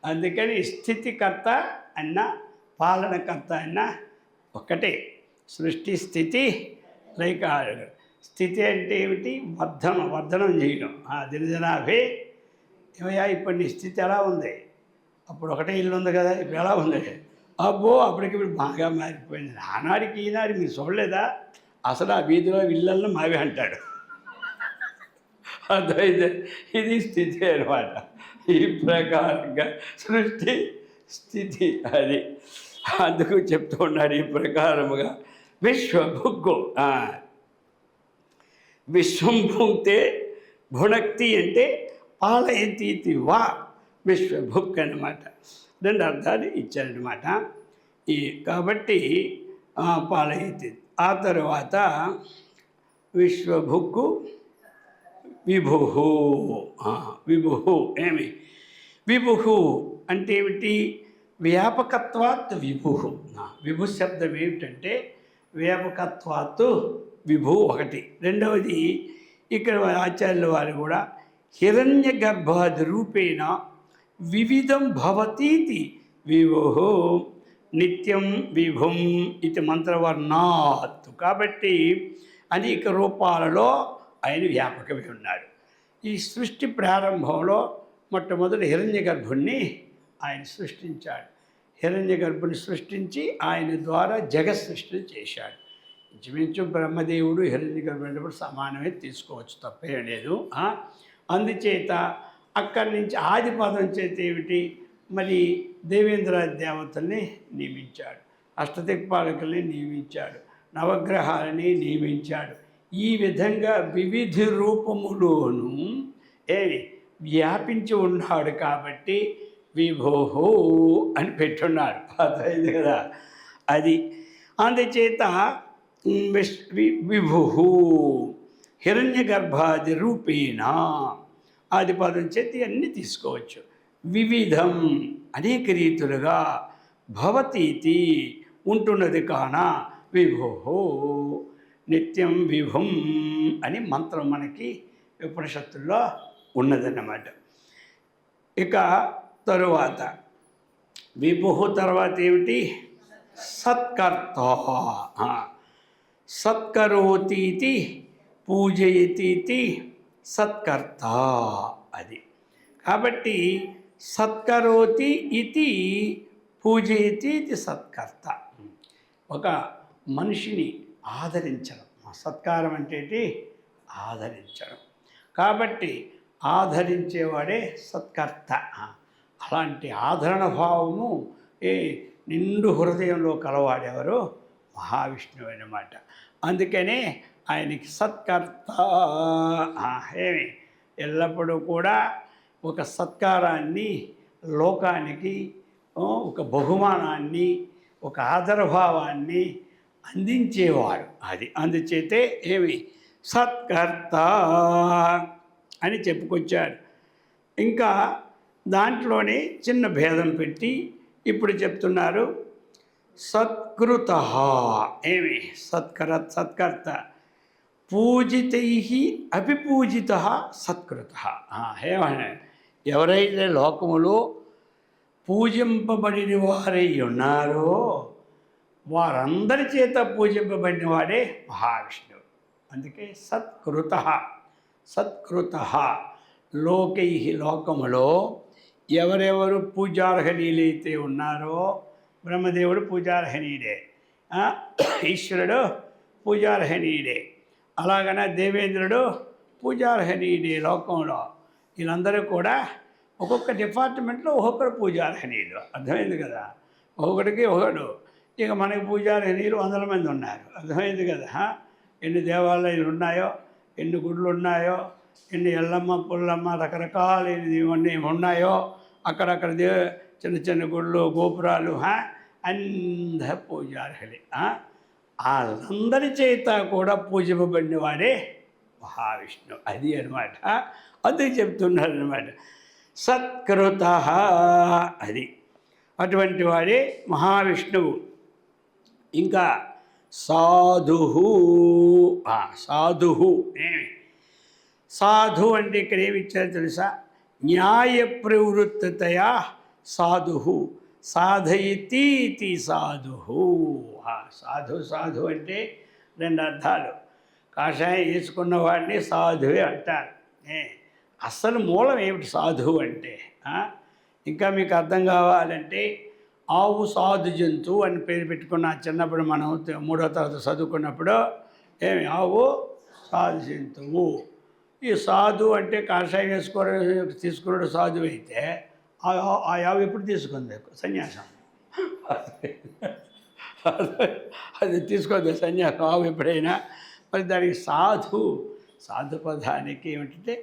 అందుకని స్థితికర్త అన్న పాలనకర్త అన్న ఒకటే. సృష్టి స్థితి లైక. స్థితి అంటే ఏమిటి? వర్ధనం చేయడం. దినదినాభే. ఏమయ్యా ఇప్పుడు నీ స్థితి ఎలా ఉంది? అప్పుడు ఒకటే ఇల్లు ఉంది కదా, ఇప్పుడు ఎలా ఉంది? అబ్బో అప్పటికి ఇప్పుడు బాగా మారిపోయింది. ఆనాడికి ఈనాడు మీరు చూడలేదా? అసలు ఆ వీధిలో ఇళ్ళల్లో మావే అంటాడు. అదైతే ఇది స్థితి అనమాట. ఈ ప్రకారంగా సృష్టి స్థితి అది. అందుకు చెప్తూ ఉన్నాడు ఈ ప్రకారముగా విశ్వభుక్కు. విశ్వం భుంక్తే భునక్తి అంటే పాలయతీతి వా విశ్వభుక్ అనమాట. 2 అర్థాలు ఇచ్చారనమాట. కాబట్టి పాలయతి. ఆ తర్వాత విశ్వభుక్కు విభు. విభు ఏమి? విభు అంటే ఏమిటి? వ్యాపకత్వాత్ విభు. విభు శబ్దం ఏమిటంటే వ్యాపకత్వాత్ విభు ఒకటి. రెండవది ఇక్కడ ఆచార్యుల వారు కూడా హిరణ్య గర్భాది రూపేణ వివిధం భవతీతి విభు నిత్యం విభుం ఇది మంత్రవర్ణాత్. కాబట్టి అనేక రూపాలలో ఆయన వ్యాపకమై ఉన్నాడు. ఈ సృష్టి ప్రారంభంలో మొట్టమొదటి హిరణ్య గర్భుణ్ణి ఆయన సృష్టించాడు. హిరణ్య గర్భుని సృష్టించి ఆయన ద్వారా జగత్ సృష్టి చేశాడు. ఇంచుమించు బ్రహ్మదేవుడు హిరణ్య గర్భుడు సమానమే తీసుకోవచ్చు, తప్పేం లేదు. అందుచేత అక్కడి నుంచి ఆది పదం చేత ఏమిటి? మరి దేవేంద్ర దేవతల్ని నియమించాడు, అష్టదిక్పాలకుల్ని నియమించాడు, నవగ్రహాలని నియమించాడు. ఈ విధంగా వివిధ రూపములోనూ వ్యాపించి ఉన్నాడు. కాబట్టి విభోహో అని పెట్టున్నాడు. అర్థమైంది కదా? అది అందుచేత విభు హిరణ్య గర్భాది రూపేణ ఆది పదం చేతి అన్నీ తీసుకోవచ్చు. వివిధం అనేక రీతులుగా భవతీతి ఉంటున్నది కాన విభో నిత్యం విభుం అని మంత్రం మనకి ఉపనిషత్తుల్లో ఉన్నదన్నమాట. ఇక తరువాత విభు తర్వాత ఏమిటి? సత్కర్త. సత్కరోతీతి పూజయతీతి సత్కర్త. అది కాబట్టి సత్కరోతి ఇది పూజయతి ఇది సత్కర్త. ఒక మనిషిని ఆదరించడం, సత్కారం అంటే ఏంటి? ఆదరించడం. కాబట్టి ఆదరించేవాడే సత్కర్త. అలాంటి ఆదరణ భావము నిండు హృదయంలో కలవాడెవరు? మహావిష్ణువు అన్నమాట. అందుకనే ఆయనకి సత్కర్త. ఏమి ఎల్లప్పుడూ కూడా ఒక సత్కారాన్ని లోకానికి, ఒక బహుమానాన్ని, ఒక ఆదరభావాన్ని అందించేవాడు. అది అందుచేతే ఏమి సత్కర్త అని చెప్పుకొచ్చాడు. ఇంకా దాంట్లోనే చిన్న భేదం పెట్టి ఇప్పుడు చెప్తున్నారు సత్కృత. ఏమి సత్కర్త పూజితై అభిపూజిత సత్కృత. ఏమన్నా ఎవరైతే లోకములో పూజింపబడిన వారై ఉన్నారో వారందరి చేత పూజింపబడిన వాడే మహావిష్ణువు. అందుకే సత్కృత. సత్కృత లోకై లోకములో ఎవరెవరు పూజార్హనీయులైతే ఉన్నారో, బ్రహ్మదేవుడు పూజార్హనీయుడే, ఈశ్వరుడు పూజార్హనీయుడే, అలాగనే దేవేంద్రుడు పూజార్హనీయుడే. లోకంలో వీళ్ళందరూ కూడా ఒక్కొక్క డిపార్ట్మెంట్లో ఒక్కొక్కరు పూజార్హనీయులు. అర్థమైంది కదా? ఒక్కొక్కడికి ఒకడు. ఇక మనకి పూజార్హనీయులు 100 మంది ఉన్నారు. అర్థమైంది కదా? ఎన్ని దేవాలయాలు ఉన్నాయో, ఎన్ని గుళ్ళు ఉన్నాయో, ఎన్ని ఎల్లమ్మ పుల్లమ్మ రకరకాల ఇవన్నీ ఉన్నాయో, అక్కడక్కడ చిన్న చిన్న గుళ్ళు గోపురాలు అందరూ పూజార్హులే. వాళ్ళందరి చేత కూడా పూజింపబడిన వాడే మహావిష్ణువు. అది అనమాట. అందుకు చెప్తున్నారు అనమాట సత్కృత. అది అటువంటి వాడే మహావిష్ణువు. ఇంకా సాధు. సాధు సాధు అంటే ఇక్కడ ఏమి ఇచ్చారో తెలుసా? న్యాయ ప్రవృత్తతయా సాధు సాధయతీతి సాధు. సాధు అంటే 2 అర్థాలు. కాషాయం వేసుకున్న వాడిని సాధువే అంటారు. అసలు మూలం ఏమిటి సాధువు అంటే? ఇంకా మీకు అర్థం కావాలంటే ఆవు సాధు జంతువు అని పేరు పెట్టుకున్న చిన్నప్పుడు మనం 3వ తరగతి చదువుకున్నప్పుడు ఆవు సాధు జంతువు. ఈ సాధు అంటే కాషాయం తీసుకున్నాడు సాధువు అయితే ఆ ఆవు ఎప్పుడు తీసుకుంది సన్యాసం? అది తీసుకోదు సన్యాసం ఆవు ఎప్పుడైనా. మరి దానికి సాధు పదానికి ఏమిటంటే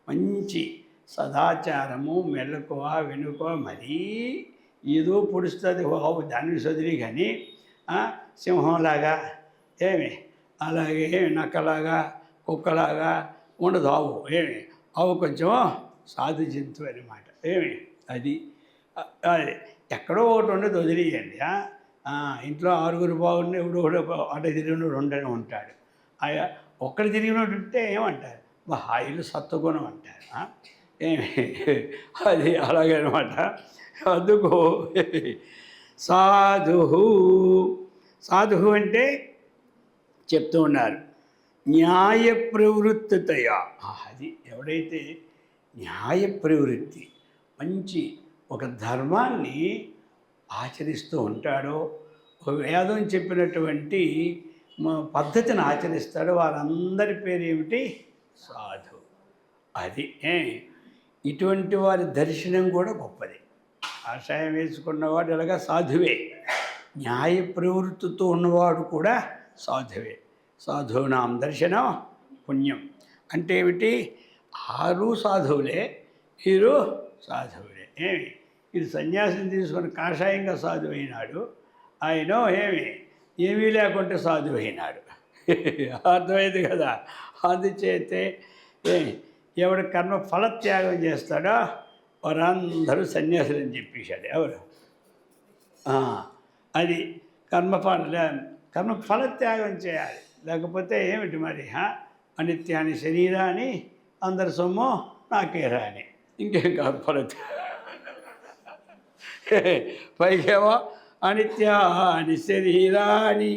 మంచి సదాచారము, మెలకువ, వెనుక. మరీ ఏదో పొడుస్తుంది ఆవు దాన్ని సదిరి, కానీ సింహంలాగా అలాగే నక్కలాగా కుక్కలాగా ఉండదు ఆవు. ఆవు కొంచెం సాధు జంతువు అన్నమాట. అది ఎక్కడో ఒకటి ఉండదు, వదిలేయండి. ఇంట్లో 6 బాగుండి ఎవడో అటు తిరిగినోడు 2 ఉంటాడు. ఒక్కడు తిరిగినోడు ఉంటే ఏమంటారు? హాయిలు సత్వగుణం అంటారు. అది అలాగే అనమాట. అందుకు సాధు అంటే చెప్తూ ఉన్నారు న్యాయ ప్రవృత్తతయా. అది ఎవడైతే న్యాయ ప్రవృత్తి, మంచి ఒక ధర్మాన్ని ఆచరిస్తూ ఉంటాడో, ఒక వేదం చెప్పినటువంటి పద్ధతిని ఆచరిస్తాడో వారందరి పేరు ఏమిటి? సాధు. అది ఇటువంటి వారి దర్శనం కూడా గొప్పది. కాషాయం వేసుకున్నవాడు ఎలాగా సాధువే, న్యాయ ప్రవృత్తితో ఉన్నవాడు కూడా సాధువే. సాధువునాం దర్శనం పుణ్యం అంటే ఏమిటి? 6 సాధువులే, వీరు సాధువులే. ఇది సన్యాసం తీసుకొని కాషాయంగా సాధువు అయినాడు. ఆయన ఏమీ లేకుంటే సాధువు అయినాడు. అర్థమైంది కదా? అందుచేతే ఎవడు కర్మ ఫలత్యాగం చేస్తాడో వారందరూ సన్యాసులని చెప్పేశాడు. ఎవరు? అది కర్మ ఫలత్యాగం చేయాలి. లేకపోతే ఏమిటి మరి? అనిత్యాన్ని శరీరాన్ని అందరి సొమ్ము నాకేరా అని ఇంకేం కాదు ఫలత్యాగం. పైకేమో అనిత్యాని శరీరాన్ని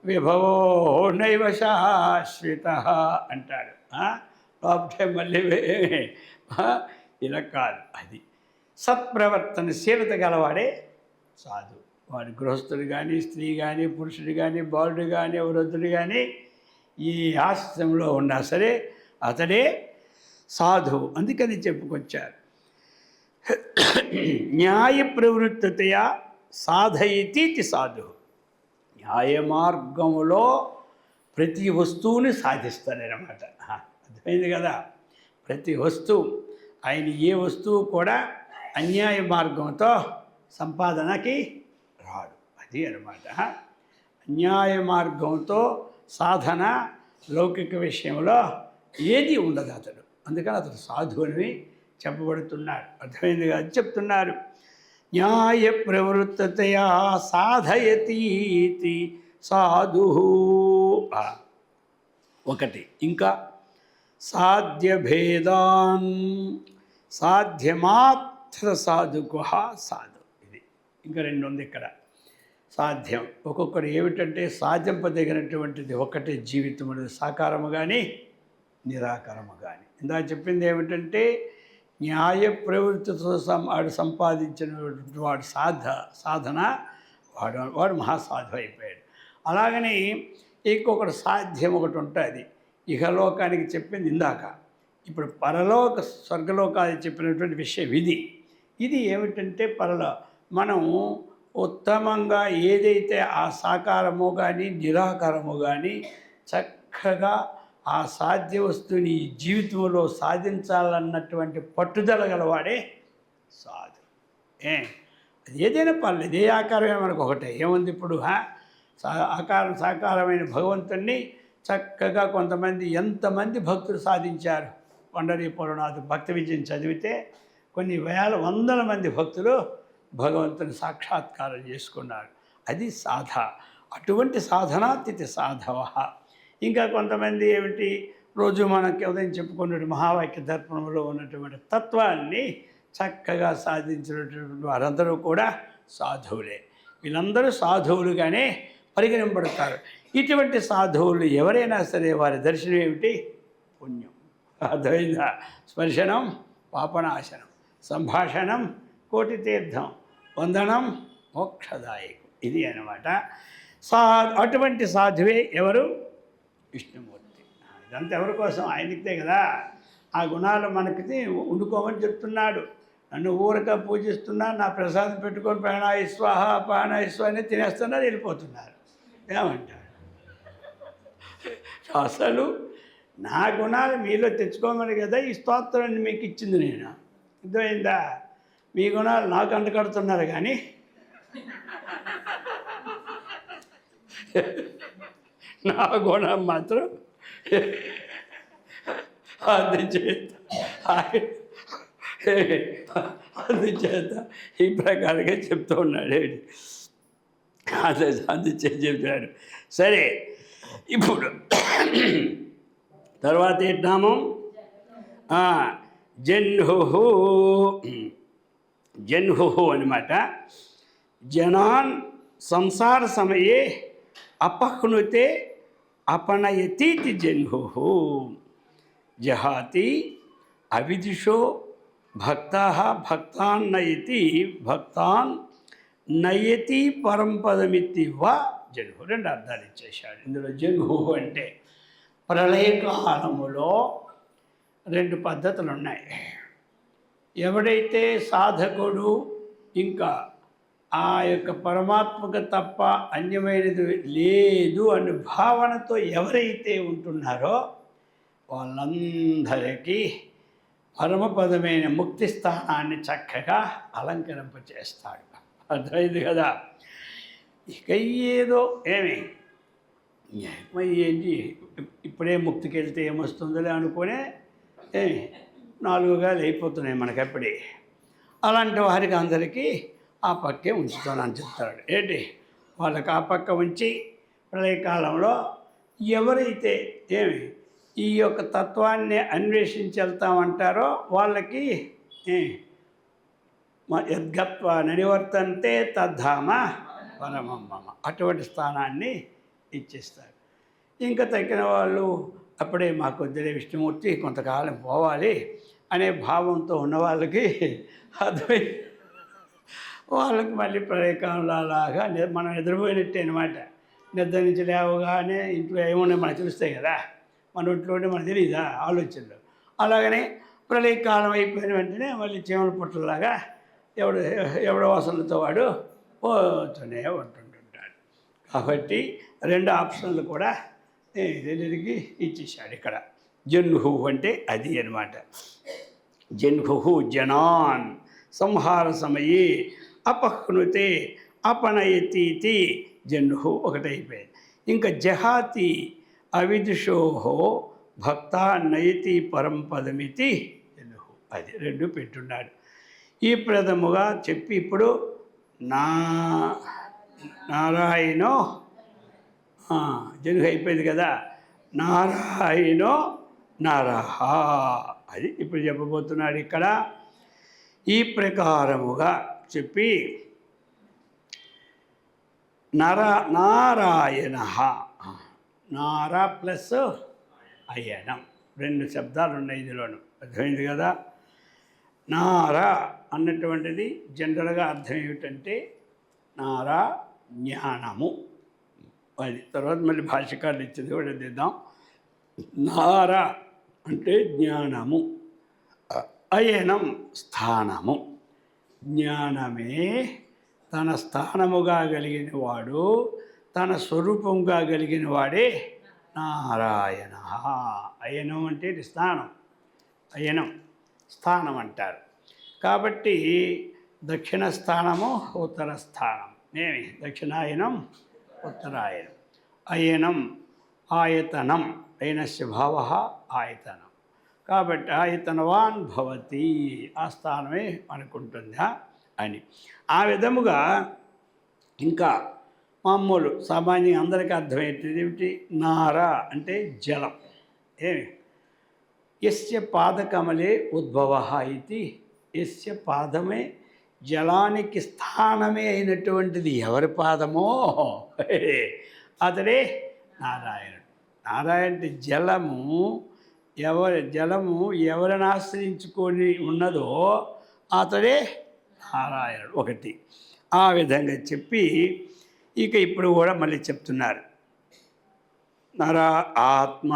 విభవో నైవ శాశ్వత అంటాడు. లోపటే మళ్ళీ ఇలా కాదు. అది సత్ప్రవర్తనశీలత గలవాడే సాధువు. వాడు గృహస్థుడు కానీ, స్త్రీ కానీ, పురుషుడు కానీ, బాలుడు కానీ, వృద్ధుడు కానీ, ఈ ఆశ్రమంలో ఉన్నా సరే అతడే సాధువు. అందుకని చెప్పుకొచ్చారు. న్యాయ ప్రవృత్తతయా సాధయతీతి సాధువు. న్యాయ మార్గంలో ప్రతి వస్తువుని సాధిస్తాడనమాట. అర్థమైంది కదా. ప్రతి వస్తువు, ఆయన ఏ వస్తువు కూడా అన్యాయ మార్గంతో సంపాదనకి రాడు. అది అనమాట. అన్యాయ మార్గంతో సాధన లౌకిక విషయంలో ఏది ఉండదు అతడు. అందుకని అతడు సాధువు అని చెప్పబడుతున్నాడు. అర్థమైంది కాదు చెప్తున్నారు. న్యాయ ప్రవృత్తతయా సాధయతీతి సాధు. ఒకటి ఇంకా సాధ్యభేదాన్ సాధ్యమాత్ర సాధుకు సాధు. ఇది ఇంకా రెండు ఉంది ఇక్కడ. సాధ్యం ఒక్కొక్కరు ఏమిటంటే సాధింపదగినటువంటిది ఒకటే జీవితం అనేది, సాకారము కానీ నిరాకారము కానీ. ఇందా చెప్పింది ఏమిటంటే న్యాయ ప్రవృత్తితో వాడు సంపాదించినటువంటి వాడు సాధన వాడు మహాసాధు అయిపోయాడు. అలాగని ఇంకొకటి సాధ్యం ఒకటి ఉంటుంది. ఇహలోకానికి చెప్పింది ఇందాక. ఇప్పుడు పరలోక స్వర్గలోకానికి చెప్పినటువంటి విషయం ఇది ఏమిటంటే మనం ఉత్తమంగా ఏదైతే ఆ సాకారము కానీ నిరాకారము కానీ చక్కగా ఆ సాధ్య వస్తువుని జీవితంలో సాధించాలన్నటువంటి పట్టుదల గలవాడే సాధు. అది ఏదైనా పర్లేదు, ఏ ఆకారమే మనకు ఒకటే. ఏముంది ఇప్పుడు సాకారమైన భగవంతుణ్ణి చక్కగా కొంతమంది ఎంతమంది భక్తులు సాధించారు. పండరీపురనాథ్ భక్తి విజయం చదివితే కొన్ని వందల మంది భక్తులు భగవంతుని సాక్షాత్కారం చేసుకున్నారు. అది సాధ. అటువంటి సాధనాతిథి సాధవ. ఇంకా కొంతమంది ఏమిటి, రోజు మనకి ఉదయం చెప్పుకున్నటువంటి మహావాక్య దర్పణంలో ఉన్నటువంటి తత్వాన్ని చక్కగా సాధించినటువంటి వారందరూ కూడా సాధువులే. వీళ్ళందరూ సాధువులుగానే పరిగణింపబడతారు. ఇటువంటి సాధువులు ఎవరైనా సరే వారి దర్శనం ఏమిటి? పుణ్యం. అర్థమైందా? స్పర్శనం పాపనాశనం, సంభాషణం కోటి తీర్థం, వందనం మోక్షదాయకం. ఇది అన్నమాట. అటువంటి సాధువే ఎవరు? విష్ణుమూర్తి. ఇదంతా ఎవరి కోసం? ఆయనకితే కదా. ఆ గుణాలు మనకి ఉండుకోమని చెప్తున్నాడు. నన్ను ఊరక పూజిస్తున్నా, నా ప్రసాదం పెట్టుకొని ప్రాణాయిస్వాహ ప్రాణాయిస్వా అని తినేస్తున్నారు, వెళ్ళిపోతున్నారు. ఏమంటారు? అసలు నా గుణాలు మీలో తెచ్చుకోమని కదా ఈ స్తోత్రాన్ని మీకు ఇచ్చింది నేను. అర్థమైందా? మీ గుణాలు నాకు అంటకడుతున్నారు కానీ నా గుణం మాత్రం అందుచేత ఈ ప్రకారంగా చెప్తూ ఉన్నాడు. అందుచేత చెప్తాడు. సరే, ఇప్పుడు తర్వాత ఏంటి నామం? జన్హు అనమాట. జనాన్ సంసార సమయే అపహ్నుతే అపనయతీతి జన్హు. జహాతి అవిదిషో భక్తాః భక్తాన్ నయతి భక్తాన్ నయతి పరంపదమిత్తివ జన్హు. రెండు అర్థాలు ఇచ్చేశాడు ఇందులో. జన్హు అంటే ప్రళయకాలములో రెండు పద్ధతులు ఉన్నాయి. ఎవడైతే సాధకుడు ఇంకా ఆ యొక్క పరమాత్మకు తప్ప అన్యమైనది లేదు అనే భావనతో ఎవరైతే ఉంటున్నారో వాళ్ళందరికీ పరమపదమైన ముక్తి స్థానాన్ని చక్కగా అలంకరింపచేస్తాడు. అర్థమైంది కదా. ఇక ఏదో ఏంటి ఇప్పుడే ముక్తికి వెళ్తే ఏమొస్తుందో అనుకునే 4 గాలు అయిపోతున్నాయి మనకప్పుడే. అలాంటి వారికి అందరికీ ఆ పక్కే ఉంచుతానని చెప్తాడు. ఏంటి వాళ్ళకి ఆ పక్క ఉంచి ప్రళయకాలంలో ఎవరైతే ఈ యొక్క తత్వాన్ని అన్వేషించి వెళ్తామంటారో వాళ్ళకి యద్గత్వ నివర్తంతే తద్ధామ పరమం మమ అటువంటి స్థానాన్ని ఇచ్చేస్తారు. ఇంకా తగ్గిన వాళ్ళు అప్పుడే మాకు వద్దులే విష్ణుమూర్తి కొంతకాలం పోవాలి అనే భావంతో ఉన్న వాళ్ళకి అర్థమై వాళ్ళకి మళ్ళీ ప్రళయకాలంలాగా మనం నిద్రపోయినట్టే అనమాట. నిద్ర నుంచి లేవగానే ఇంట్లో ఏమున్నాయి మనకు తెలుస్తాయి కదా, మన ఒంట్లోనే మనకు తెలియదా ఆలోచనలు. అలాగనే ప్రళయకాలం అయిపోయిన వెంటనే మళ్ళీ చీమల పుట్టలాగా ఎవడ వాసనలతో వాడు పోతూనే ఉంటుంటాడు. కాబట్టి రెండు ఆప్షన్లు కూడా రెండింటికి ఇచ్చేసాడు ఇక్కడ. జన్హు అంటే అది అనమాట. జన్హు జనాన్ సంహార సమయే అపహ్నుతే అపనయతీతి జన్హు ఒకటైపోయింది. ఇంకా జహాతి అవిదుషోహో భక్త నయతి పరంపదమితి జన్హు, అది రెండు పెట్టున్నాడు. ఈ ప్రథముగా చెప్పి ఇప్పుడు నారాయణో జన్హు అయిపోయింది కదా, నారాయణో నరహ, అది ఇప్పుడు చెప్పబోతున్నాడు ఇక్కడ. ఈ ప్రకారముగా చెప్పి నారాయణ, నార ప్లస్ అయనం రెండు శబ్దాలు ఉన్నాయి ఇందులోను, అర్థమైంది కదా. నార అన్నటువంటిది జనరల్గా అర్థం ఏమిటంటే నారా జ్ఞానము, అది తర్వాత మళ్ళీ భాష్యకారులు ఇచ్చేది కూడా దిద్దాం. నార అంటే జ్ఞానము, అయనం స్థానము. జ్ఞానమే తన స్థానముగా కలిగిన వాడు, తన స్వరూపంగా కలిగిన వాడే నారాయణ. అయనం అంటే స్థానం, అయనం స్థానం అంటారు. కాబట్టి దక్షిణ స్థానము ఉత్తర స్థానం, ఏమి దక్షిణాయనం ఉత్తరాయనం. అయనం ఆయతనం, అయినస్య భావ ఆయతనం. కాబట్టి ఆయతనవాన్ భవతి, ఆ స్థానమే మనకుంటుందా అని. ఆ విధముగా ఇంకా మామూలు సామాన్యంగా అందరికీ అర్థమయ్యేది ఏమిటి, నార అంటే జలం. ఏమి యస్య పాదకమలే ఉద్భవ ఇది, యస్య పాదమే జలానికి స్థానమే అయినటువంటిది ఎవరి పాదమో అతడే నారాయణుడు. నారాయణ అంటే జలము ఎవరిని ఆశ్రయించుకొని ఉన్నదో అతడే నారాయణుడు ఒకటి. ఆ విధంగా చెప్పి ఇక ఇప్పుడు కూడా మళ్ళీ చెప్తున్నారు. నరా ఆత్మ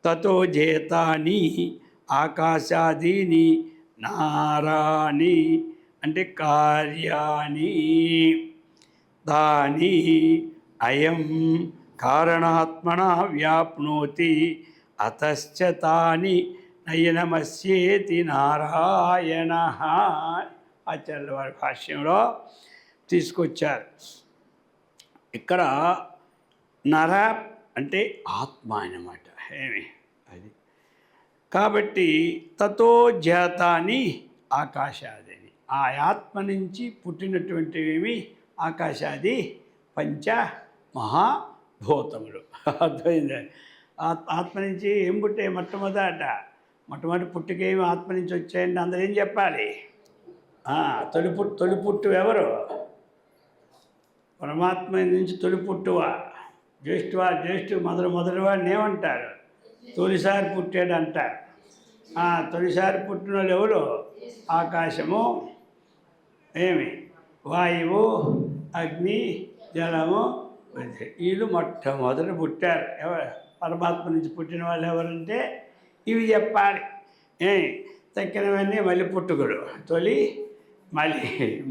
తతో జేతాని ఆకాశాదీని నారాని అంటే కార్యాని దాని అయం కారణాత్మన వ్యాప్నోతి అతశ్చ తాని నయనమస్యేతి నారాయణ. ఆచార్యుల వారి భాష్యంలో తీసుకొచ్చారు. ఇక్కడ నర అంటే ఆత్మ అన్నమాట, ఏమి అది. కాబట్టి తతో జాతాని ఆకాశాదని, ఆ ఆత్మ నుంచి పుట్టినటువంటివి ఆకాశాది పంచ మహాభూతములు. అర్థమైంది. ఆత్మ నుంచి ఏం పుట్టే మొట్టమొదటి పుట్టుకేమి ఆత్మ నుంచి వచ్చాయంటే అందరూ ఏం చెప్పాలి? తొలిపుట్టు ఎవరు? పరమాత్మ నుంచి తొలిపుట్టువా, జ్యేష్ఠు మొదటివాడిని ఏమంటారు? తొలిసారి పుట్టాడు అంటారు. తొలిసారి పుట్టిన వాళ్ళు ఎవరు? ఆకాశము, ఏమి వాయువు, అగ్ని, జలము, వీళ్ళు మొట్టమొదటి పుట్టారు. పరమాత్మ నుంచి పుట్టిన వాళ్ళు ఎవరంటే ఇవి చెప్పాలి. తక్కినవన్నీ మళ్ళీ పుట్టుకుడు. తొలి,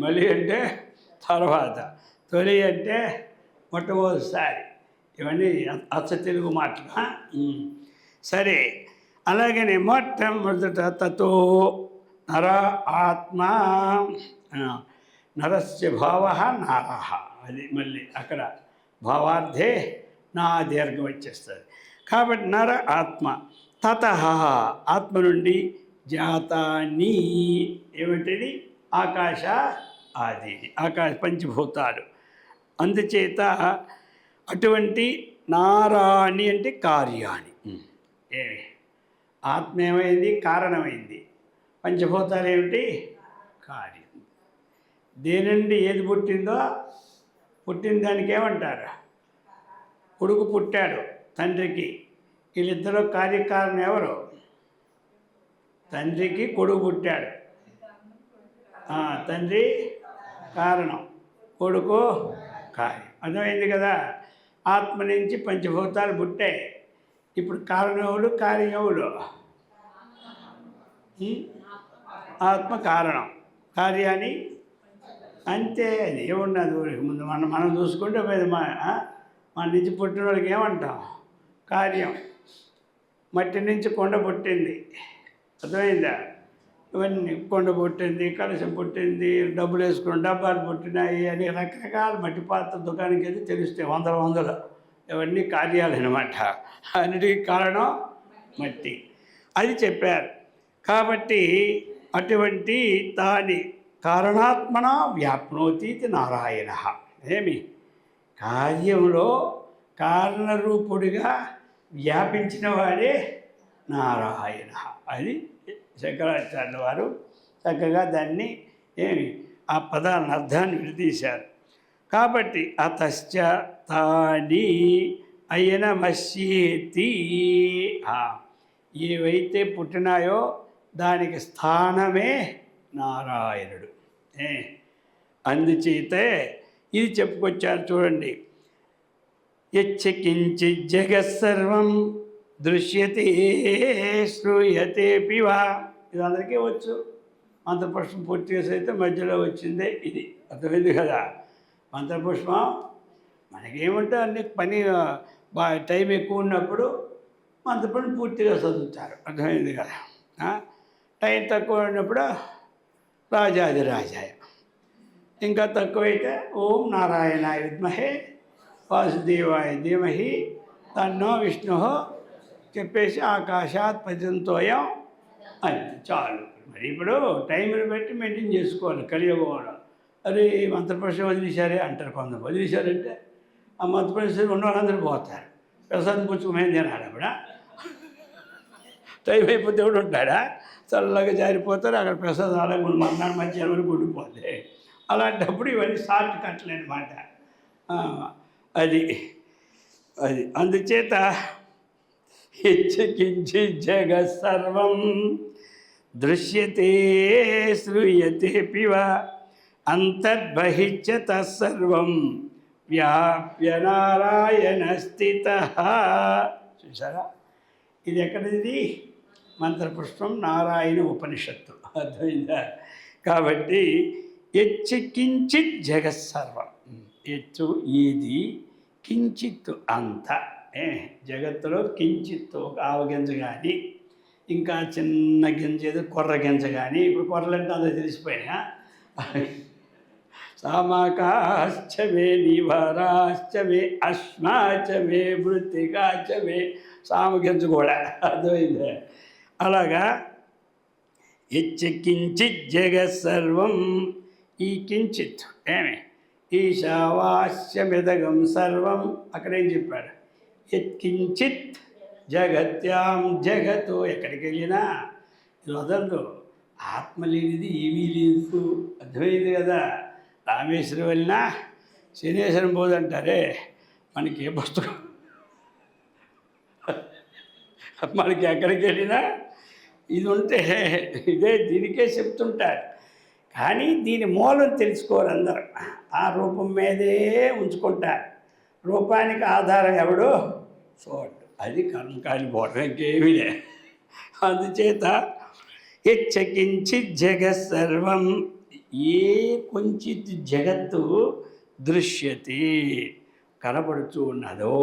మళ్ళీ అంటే తర్వాత, తొలి అంటే మొట్టమొదటిసారి. ఇవన్నీ అచ్చ తెలుగు మాటలు. సరే, అలాగనే మొట్టమొదట తతో నర ఆత్మ, నరస్య భావ నరహ, అది మళ్ళీ అక్కడ భావార్థే నా దీర్ఘం వచ్చేస్తుంది. కాబట్టి నర ఆత్మ, తత ఆత్మ నుండి జాతాని, ఏమిటిది? ఆకాశ ఆది, పంచభూతాలు. అందుచేత అటువంటి నారాణి అంటే కార్యాణి. ఆత్మ ఏమైంది? కారణమైంది. పంచభూతాలు ఏమిటి? కార్యం. దేని నుండి ఏది పుట్టిందో, పుట్టిన దానికి ఏమంటారు? కొడుకు పుట్టాడు తండ్రికి, వీళ్ళిద్దరూ కార్యకారణం ఎవరు? తండ్రికి కొడుకు పుట్టాడు, తండ్రి కారణం, కొడుకు కార్యం. అర్థమైంది కదా? ఆత్మ నుంచి పంచభూతాలు పుట్టాయి. ఇప్పుడు కారణములు కార్యములు. ఆత్మ కారణం, కార్యాన్ని అంతే. అది ఏమున్నది ముందు మనం చూసుకుంటే మన నుంచి పుట్టిన వాళ్ళకి ఏమంటాం? కార్యం. మట్టి నుంచి కొండ పుట్టింది, అర్థమైందా? ఇవన్నీ కొండ పుట్టింది, కలశం పుట్టింది, డబ్బులు వేసుకుని డబ్బాలు పుట్టినాయి అని రకరకాల మట్టి పాత్ర దుకాణానికి అయితే తెలుస్తాయి, వందలు. ఇవన్నీ కార్యాలు అన్నమాట. అన్నిటికీ కారణం మట్టి, అది చెప్పారు. కాబట్టి అటువంటి తాని కారణాత్మన వ్యాప్నోతీతి నారాయణ. ఏమి కార్యంలో కారణరూపుడిగా వ్యాపించిన వాడే నారాయణ. అది శంకరాచార్యుల వారు చక్కగా దాన్ని ఆ పదాలను అర్థాన్ని విడదీశారు. కాబట్టి అతశ్చ తాని అయనమస్యేతి, ఏవైతే పుట్టినాయో దానికి స్థానమే నారాయణుడు. అందుచేతే ఇది చెప్పుకొచ్చారు చూడండి. యచ్చకించి జగత్సర్వం దృశ్యతే శ్రూయతే పివా. ఇది అందరికీ వచ్చు. మంత్రపుష్పం పూర్తి చేసి అయితే మధ్యలో వచ్చిందే ఇది. అర్థమైంది కదా? మంత్రపుష్పం మనకేమంటే అన్ని పని టైం ఎక్కువ ఉన్నప్పుడు మంత్రపుష్పం పూర్తిగా చదువుతారు. అర్థమైంది కదా? టైం తక్కువ ఉన్నప్పుడు రాజాదిరాజాయ, ఇంకా తక్కువైతే ఓం నారాయణాయ విద్మహే వాసుదేవాయ ధీమహి తన్నో విష్ణు చెప్పేసి ఆకాశాత్ పతితంతోయం అని చాలు. మరి ఇప్పుడు టైంని బట్టి మెయింటైన్ చేసుకోవాలి కలియుగంలో. అరే మంత్రపురుషం వదిలేశారే అంటారు కొందరు. వదిలేశారంటే ఆ మంత్రపురుషం ఉన్న వాళ్ళందరూ పోతారు. ప్రసాదం పుచ్చుకోమేం తినాలి అప్పుడు. టైం అయిపోతే కూడా ఉంటాడా? చల్లగా జారిపోతారు. అక్కడ ప్రసాదం అలాగే మర్నాడు మధ్యాహ్నం వరకు ఉండిపోతాయి. అలాంటప్పుడు ఇవన్నీ షార్ట్ కట్లు అనమాట. అది అందుచేత హెచ్చకించి జగత్ సర్వం దృశ్యతే శ్రూయతే పివ అంతర్బహిశ్చ తత్సర్వం వ్యాప్య నారాయణ స్థిత. చూసారా? ఇది ఎక్కడిది? మంత్రపుష్పం నారాయణ ఉపనిషత్తు. అర్థమైందా? కాబట్టి యచ్చ కించిత్ జగత్సర్వం, ఎచ్చు ఏది, కించిత్తు అంత. జగత్తులో కించిత్తు ఒక ఆవగింజ కానీ, ఇంకా చిన్న గింజ ఏదో కొర్ర గింజ కానీ. ఇప్పుడు కొర్రలంటే అందరూ తెలిసిపోయినా. సామాకాశ్చ మే నివారాశ్చ మే అశ్మాచ మే మృత్తికాచ మే, సామగింజ కూడా. అర్థమైందే? అలాగా యచ్చ కించిత్ జగత్ సర్వం, ఈ కించిత్ ఈశావాస్యమిదగం సర్వం. అక్కడేం చెప్పాడు? యత్కించిత్ జగత్యాం జగతు. ఎక్కడికి వెళ్ళినా ఇది వదలదు. ఆత్మ లేనిది ఏమీ లేదు. అర్థమైంది కదా? రామేశ్వరం వెళ్ళినా శనేశ్వరం పోదంటారే, మనకి ఏ పుస్తకం, మనకి ఎక్కడికి వెళ్ళినా ఇది ఉంటే ఇదే దీనికే చెప్తుంటారు. కానీ దీని మూలం తెలుసుకోరు అందరూ. ఆ రూపం మీదే ఉంచుకుంటారు. రూపానికి ఆధారం ఎవడు? చూడు. అది కర్మకాలి పోవడం, ఇంకేమీ లే. అందుచేత యచ్చకించి జగత్ సర్వం, ఏ కొంచిత్ జగత్తు దృశ్యతే కనబడుతూ ఉన్నదో,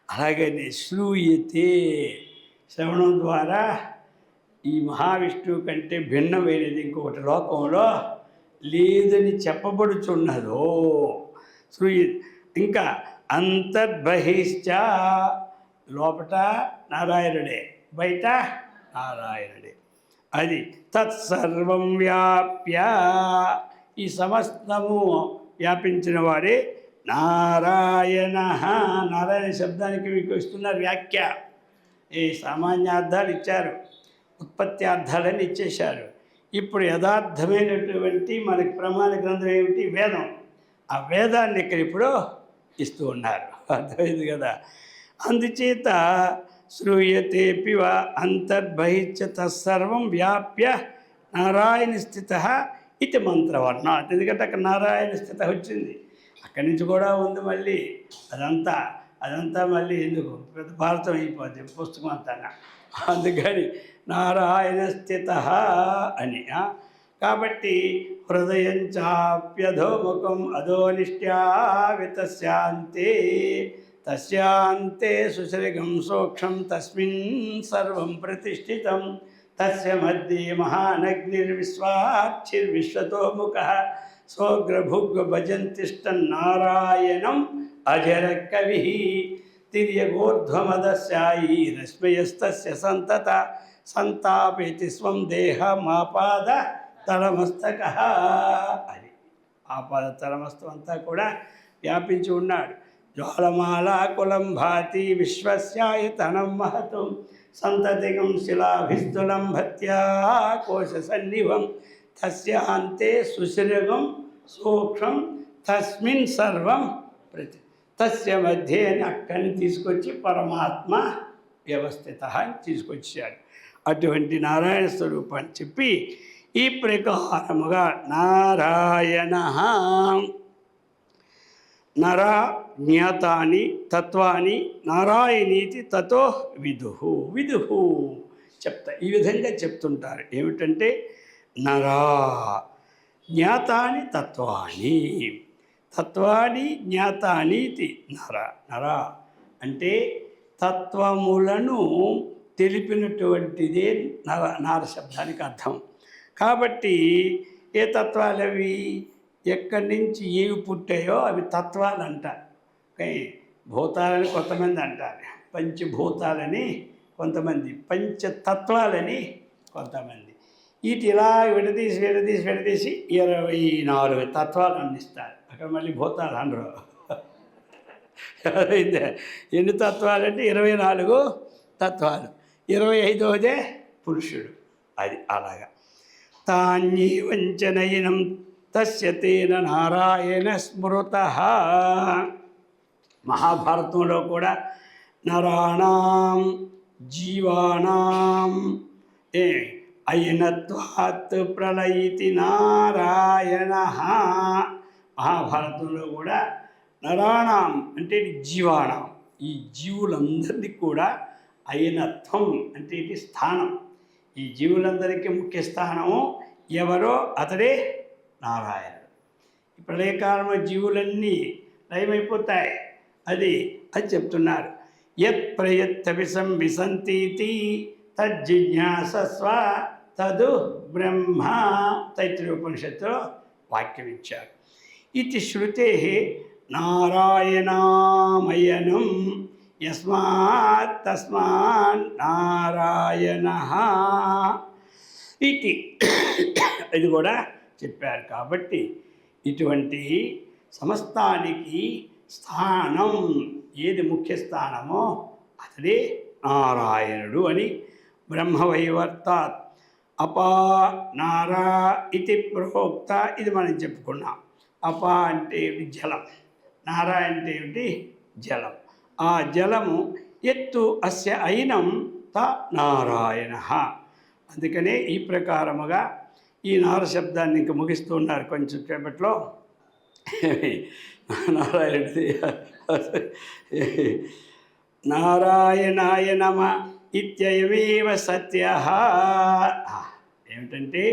అలాగనే శ్రూయతే శ్రవణం ద్వారా ఈ మహావిష్ణువు కంటే భిన్నమైనది ఇంకొకటి లోకంలో లేదని చెప్పబడుచున్నదో. ఇంకా అంతర్బహిశ్చ, లోపట నారాయణుడే, బయట నారాయణుడే. అది తత్సర్వం వ్యాప్య, ఈ సమస్తము వ్యాపించిన వాడే నారాయణ. నారాయణ శబ్దానికి మీకు ఇస్తున్నారు వ్యాఖ్య. ఈ సామాన్యార్థాలు ఇచ్చారు, ఉత్పత్తి అర్థాలని ఇచ్చేశారు. ఇప్పుడు యథార్థమైనటువంటి మనకి ప్రమాణ గ్రంథం ఏమిటి? వేదం. ఆ వేదాన్ని ఇక్కడ ఇప్పుడు ఇస్తూ ఉన్నారు. అర్థమైంది కదా? అందుచేత శ్రూయతేపి వా అంతర్బహిశ్చ తత్సర్వం వ్యాప్య నారాయణ స్థిత ఇది మంత్రవర్ణ. ఎందుకంటే అక్కడ నారాయణ స్థిత వచ్చింది, అక్కడి నుంచి కూడా ఉంది మళ్ళీ. అదంతా మళ్ళీ ఎందుకు పెద్ద భారతం అయిపోద్ది పుస్తకం అంతా. అందుకని నారాయణ స్థిత అని. కాబట్టి హృదయం చాప్యధోముఖం అధోనిష్ట్యావితస్యాంతే తస్యాంతే సుసరిగం సూక్ష్మం తస్మిన్ సర్వం ప్రతిష్ఠితం తస్య మధ్యే మహానగ్నిర్విశ్వాక్షిర్విశ్వతోముఖః సోగ్రభుగ్ భజంతిష్టన్నారాయణం అజర కవిః తిర్యగోర్ధ్వమదస్యాయి రశ్మయస్తస్య సంతత సంతాపేతి స్వం దేహమాపాద తలమస్తకః. అది ఆపాద తలమస్తం అంతా కూడా వ్యాపించి ఉన్నాడు. జ్వాలమాలాకులం భాతి విశ్వస్యాయతనం మహతం సంతతిగం శిలాభిస్తులం భత్యా కోశ సన్నిభం తస్యాంతే సుశిరగం సూక్ష్మం తస్మిన్ సర్వం ప్రతి తస్య మధ్య అక్కడిని తీసుకొచ్చి పరమాత్మ వ్యవస్థిత అని తీసుకొచ్చాడు. అటువంటి నారాయణ స్వరూపాన్ని చెప్పి ఈ ప్రకారముగా నారాయణ నరా జ్ఞాతాని తత్వాన్ని నారాయణీతి తతో విదుహు చెప్తా. ఈ విధంగా చెప్తుంటారు. ఏమిటంటే నరా జ్ఞాతాని తత్వాన్ని జ్ఞాతానీతి నర అంటే తత్వములను తెలిపినటువంటిదే నార శబ్దానికి అర్థం. కాబట్టి ఏ తత్వాలవి ఎక్కడి నుంచి ఏవి పుట్టాయో అవి తత్వాలు అంటారు. భూతాలని కొంతమంది అంటారు, పంచభూతాలని కొంతమంది, పంచతత్వాలని కొంతమంది. వీటి ఇలా విడదీసి 24 తత్వాలు అందిస్తారు. అక్కడ మళ్ళీ భూతాలు అనరు. ఎన్ని తత్వాలు అంటే 24 తత్వాలు, 25వదే పురుషుడు. అది అలాగా. తాన్యవంచనయనం తస్య తేన నారాయణ స్మృతః. మహాభారతంలో కూడా నరాణాం జీవానాం అయినత్వాత్ ప్రళయితి నారాయణ. మహాభారతంలో కూడా నరాణాం అంటే జీవానాం, ఈ జీవులందరినీ కూడా అయినత్వం అంటే ఇది స్థానం. ఈ జీవులందరికీ ముఖ్య స్థానము ఎవరో అతడే నారాయణుడు. ఈ ప్రళయకాలంలో జీవులన్నీ లయమైపోతాయి. అది చెప్తున్నారు. యత్ ప్రయత్తవిసం విసంతీతి తజ్జిజ్ఞాసస్వ తదు బ్రహ్మ. తైత్రీయోపనిషత్తులో వాక్యం ఇచ్చారు. ఇది శృతే నారాయణామయనం యస్మాత్ తస్మాన్ నారాయణ ఇది కూడా చెప్పారు. కాబట్టి ఇటువంటి సమస్తానికి స్థానం ఏది ముఖ్య స్థానమో అతడే నారాయణుడు అని బ్రహ్మవైవర్తాత్ అపా నారా ఇది ప్రోక్త. ఇది మనం చెప్పుకున్నాం. అపా అంటే ఏమిటి? జలం. నారా అంటే ఏమిటి? జలం. ఆ జలము ఎత్తు అస్య అయినం త నారాయణ. అందుకనే ఈ ప్రకారముగా ఈ నార శబ్దాన్ని ఇంక ముగిస్తూ ఉన్నారు కొంచెం సేపట్లో. నారాయణుడి నారాయణాయ నమ ఇత్యయమేవ సత్య. ఏమిటంటే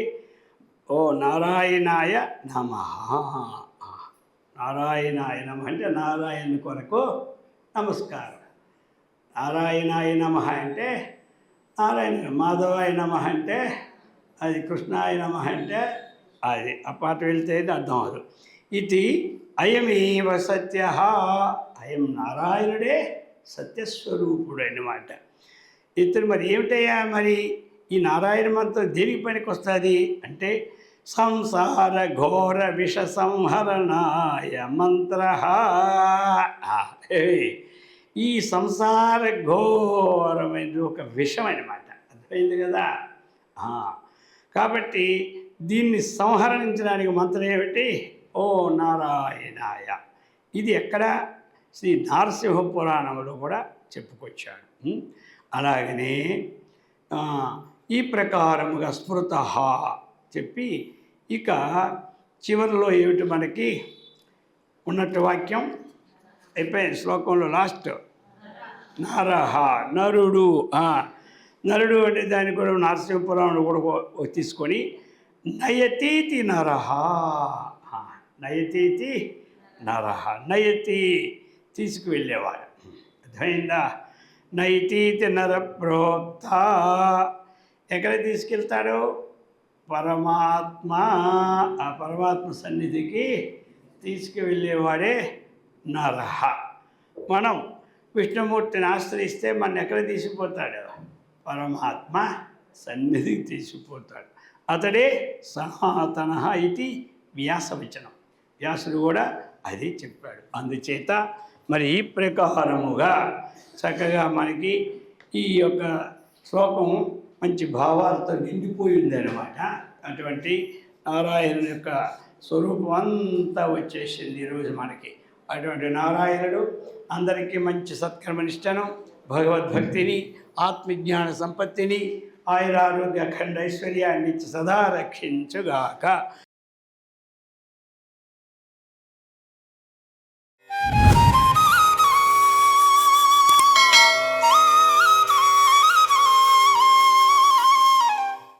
ఓ నారాయణాయ నమ. నారాయణాయ నమ అంటే నారాయణ కొరకు నమస్కారం. నారాయణాయ నమ అంటే నారాయణ, మాధవాయ నమ అంటే అది, కృష్ణాయ నమ అంటే అది. ఆ పాట వెళ్తే అర్థం అవ్వదు. ఇది అయమేవ సత్య. అయం నారాయణుడే సత్యస్వరూపుడు అన్నమాట. ఇతను మరి ఏమిటయ్యా మరి ఈ నారాయణ మంత్రం దేనికి పనికి వస్తుంది అంటే సంసార ఘోర విష సంహరణాయ మంత్ర. ఈ సంసార ఘోరమైన ఒక విషం అన్నమాట. అర్థమైంది కదా. కాబట్టి దీన్ని సంహరించడానికి మంత్రం ఏమిటి? ఓ నారాయణాయ. ఇది ఎక్కడ? శ్రీ నారసింహ పురాణంలో కూడా చెప్పుకొచ్చాడు. అలాగనే ఆ, ఈ ప్రకారముగా స్మృత చెప్పి ఇక చివరిలో ఏమిటి మనకి ఉన్నట్టు వాక్యం అయిపోయింది శ్లోకంలో లాస్ట్ నరహ నరుడు నరుడు అంటే దాన్ని కూడా నరసింహపురాణం కూడా తీసుకొని నయతీతి నరహ నయతీతి నరహ నయతి తీసుకువెళ్ళేవాడు అర్థమైందా నైతీతి నర ప్రోక్త ఎక్కడ తీసుకెళ్తాడు పరమాత్మ ఆ పరమాత్మ సన్నిధికి తీసుకువెళ్ళేవాడే నరహ మనం విష్ణుమూర్తిని ఆశ్రయిస్తే మన ఎక్కడ తీసుకుపోతాడు పరమాత్మ సన్నిధికి తీసుకుపోతాడు అతడే సనాతన ఇది వ్యాసవచనం వ్యాసుడు కూడా అదే చెప్పాడు అందుచేత మరి ఈ ప్రకారముగా చక్కగా మనకి ఈ యొక్క శ్లోకం మంచి భావాలతో నిండిపోయింది అన్నమాట అటువంటి నారాయణుని యొక్క స్వరూపం అంతా వచ్చేసింది ఈరోజు మనకి అటువంటి నారాయణుడు అందరికీ మంచి సత్కర్మనిష్టను భగవద్భక్తిని ఆత్మజ్ఞాన సంపత్తిని ఆయురారోగ్య అఖండ ఐశ్వర్యాన్ని సదా రక్షించుగాక